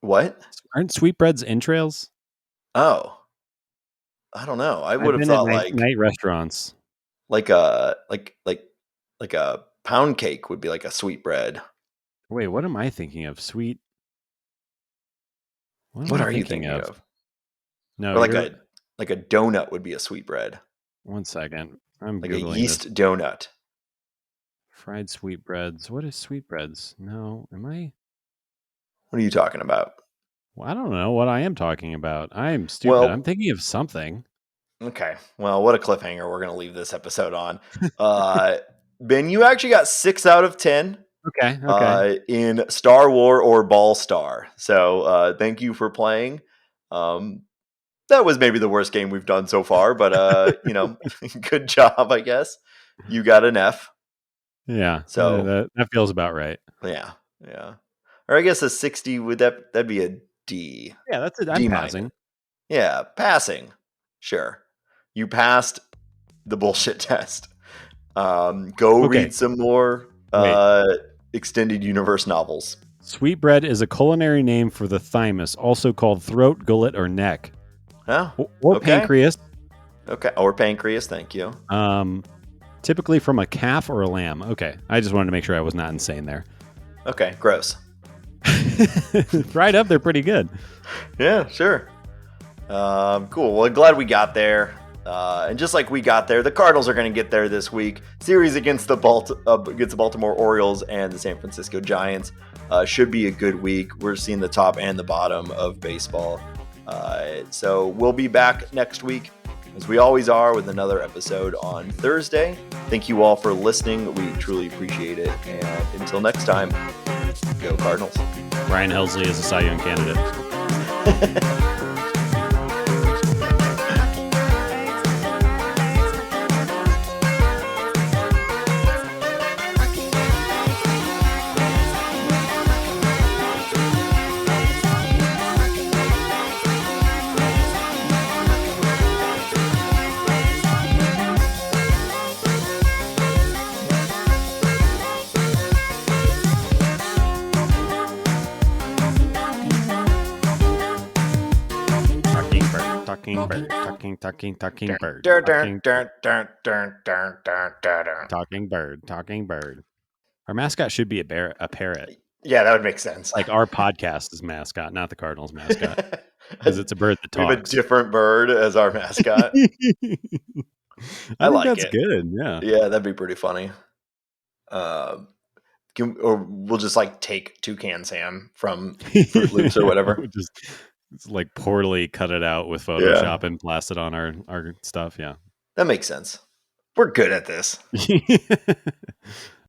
What? Aren't sweetbreads entrails? Oh. I don't know. I I've would have been thought at like night restaurants. like a pound cake would be like a sweetbread. Wait, what am I thinking of? Sweet. What am I are you thinking of? No, Or like a donut would be a sweetbread. One second. I'm Like Googling a yeast this. donut. Fried sweetbreads. What is sweetbreads? No, am I? What are you talking about? Well, I don't know what I am talking about. I'm stupid. Well- I'm thinking of something. Okay. Well, what a cliffhanger we're going to leave this episode on. Ben, you actually got 6 out of 10 Okay. in Star War or Ball Star. So thank you for playing. That was maybe the worst game we've done so far, but good job, I guess. You got an F. Yeah. So- that feels about right. Yeah. Or I guess a 60 that'd be a D. Yeah, that's it. I'm D passing. minus. Yeah, passing. Sure. You passed the bullshit test. Go Okay. read some more extended universe novels. Sweetbread is a culinary name for the thymus, also called throat, gullet, or neck, Oh, or Okay. pancreas. okay. Or pancreas, thank you. Typically from a calf or a lamb. Okay. I just wanted to make sure I was not insane there. Okay, gross. Right up, they're pretty good. Yeah, sure. Cool. Well, glad we got there. And just like we got there, the Cardinals are going to get there this week. Series against the Baltimore Orioles and the San Francisco Giants should be a good week. We're seeing the top and the bottom of baseball. So we'll be back next week, as we always are, with another episode on Thursday. Thank you all for listening. We truly appreciate it. And until next time, go Cardinals. Ryan Helsley is a Cy Young candidate. Talking bird. Talking bird. Our mascot should be a parrot. Yeah, that would make sense. Like our podcast's mascot, not the Cardinals mascot, because it's a bird that talks. We have a different bird as our mascot. I think like that's it. good. Yeah, yeah, that'd be pretty funny. Or we'll just like take Toucan Sam from Fruit Loops or whatever. Just like poorly cut it out with Photoshop and blast it on our stuff. Yeah, that makes sense. We're good at this.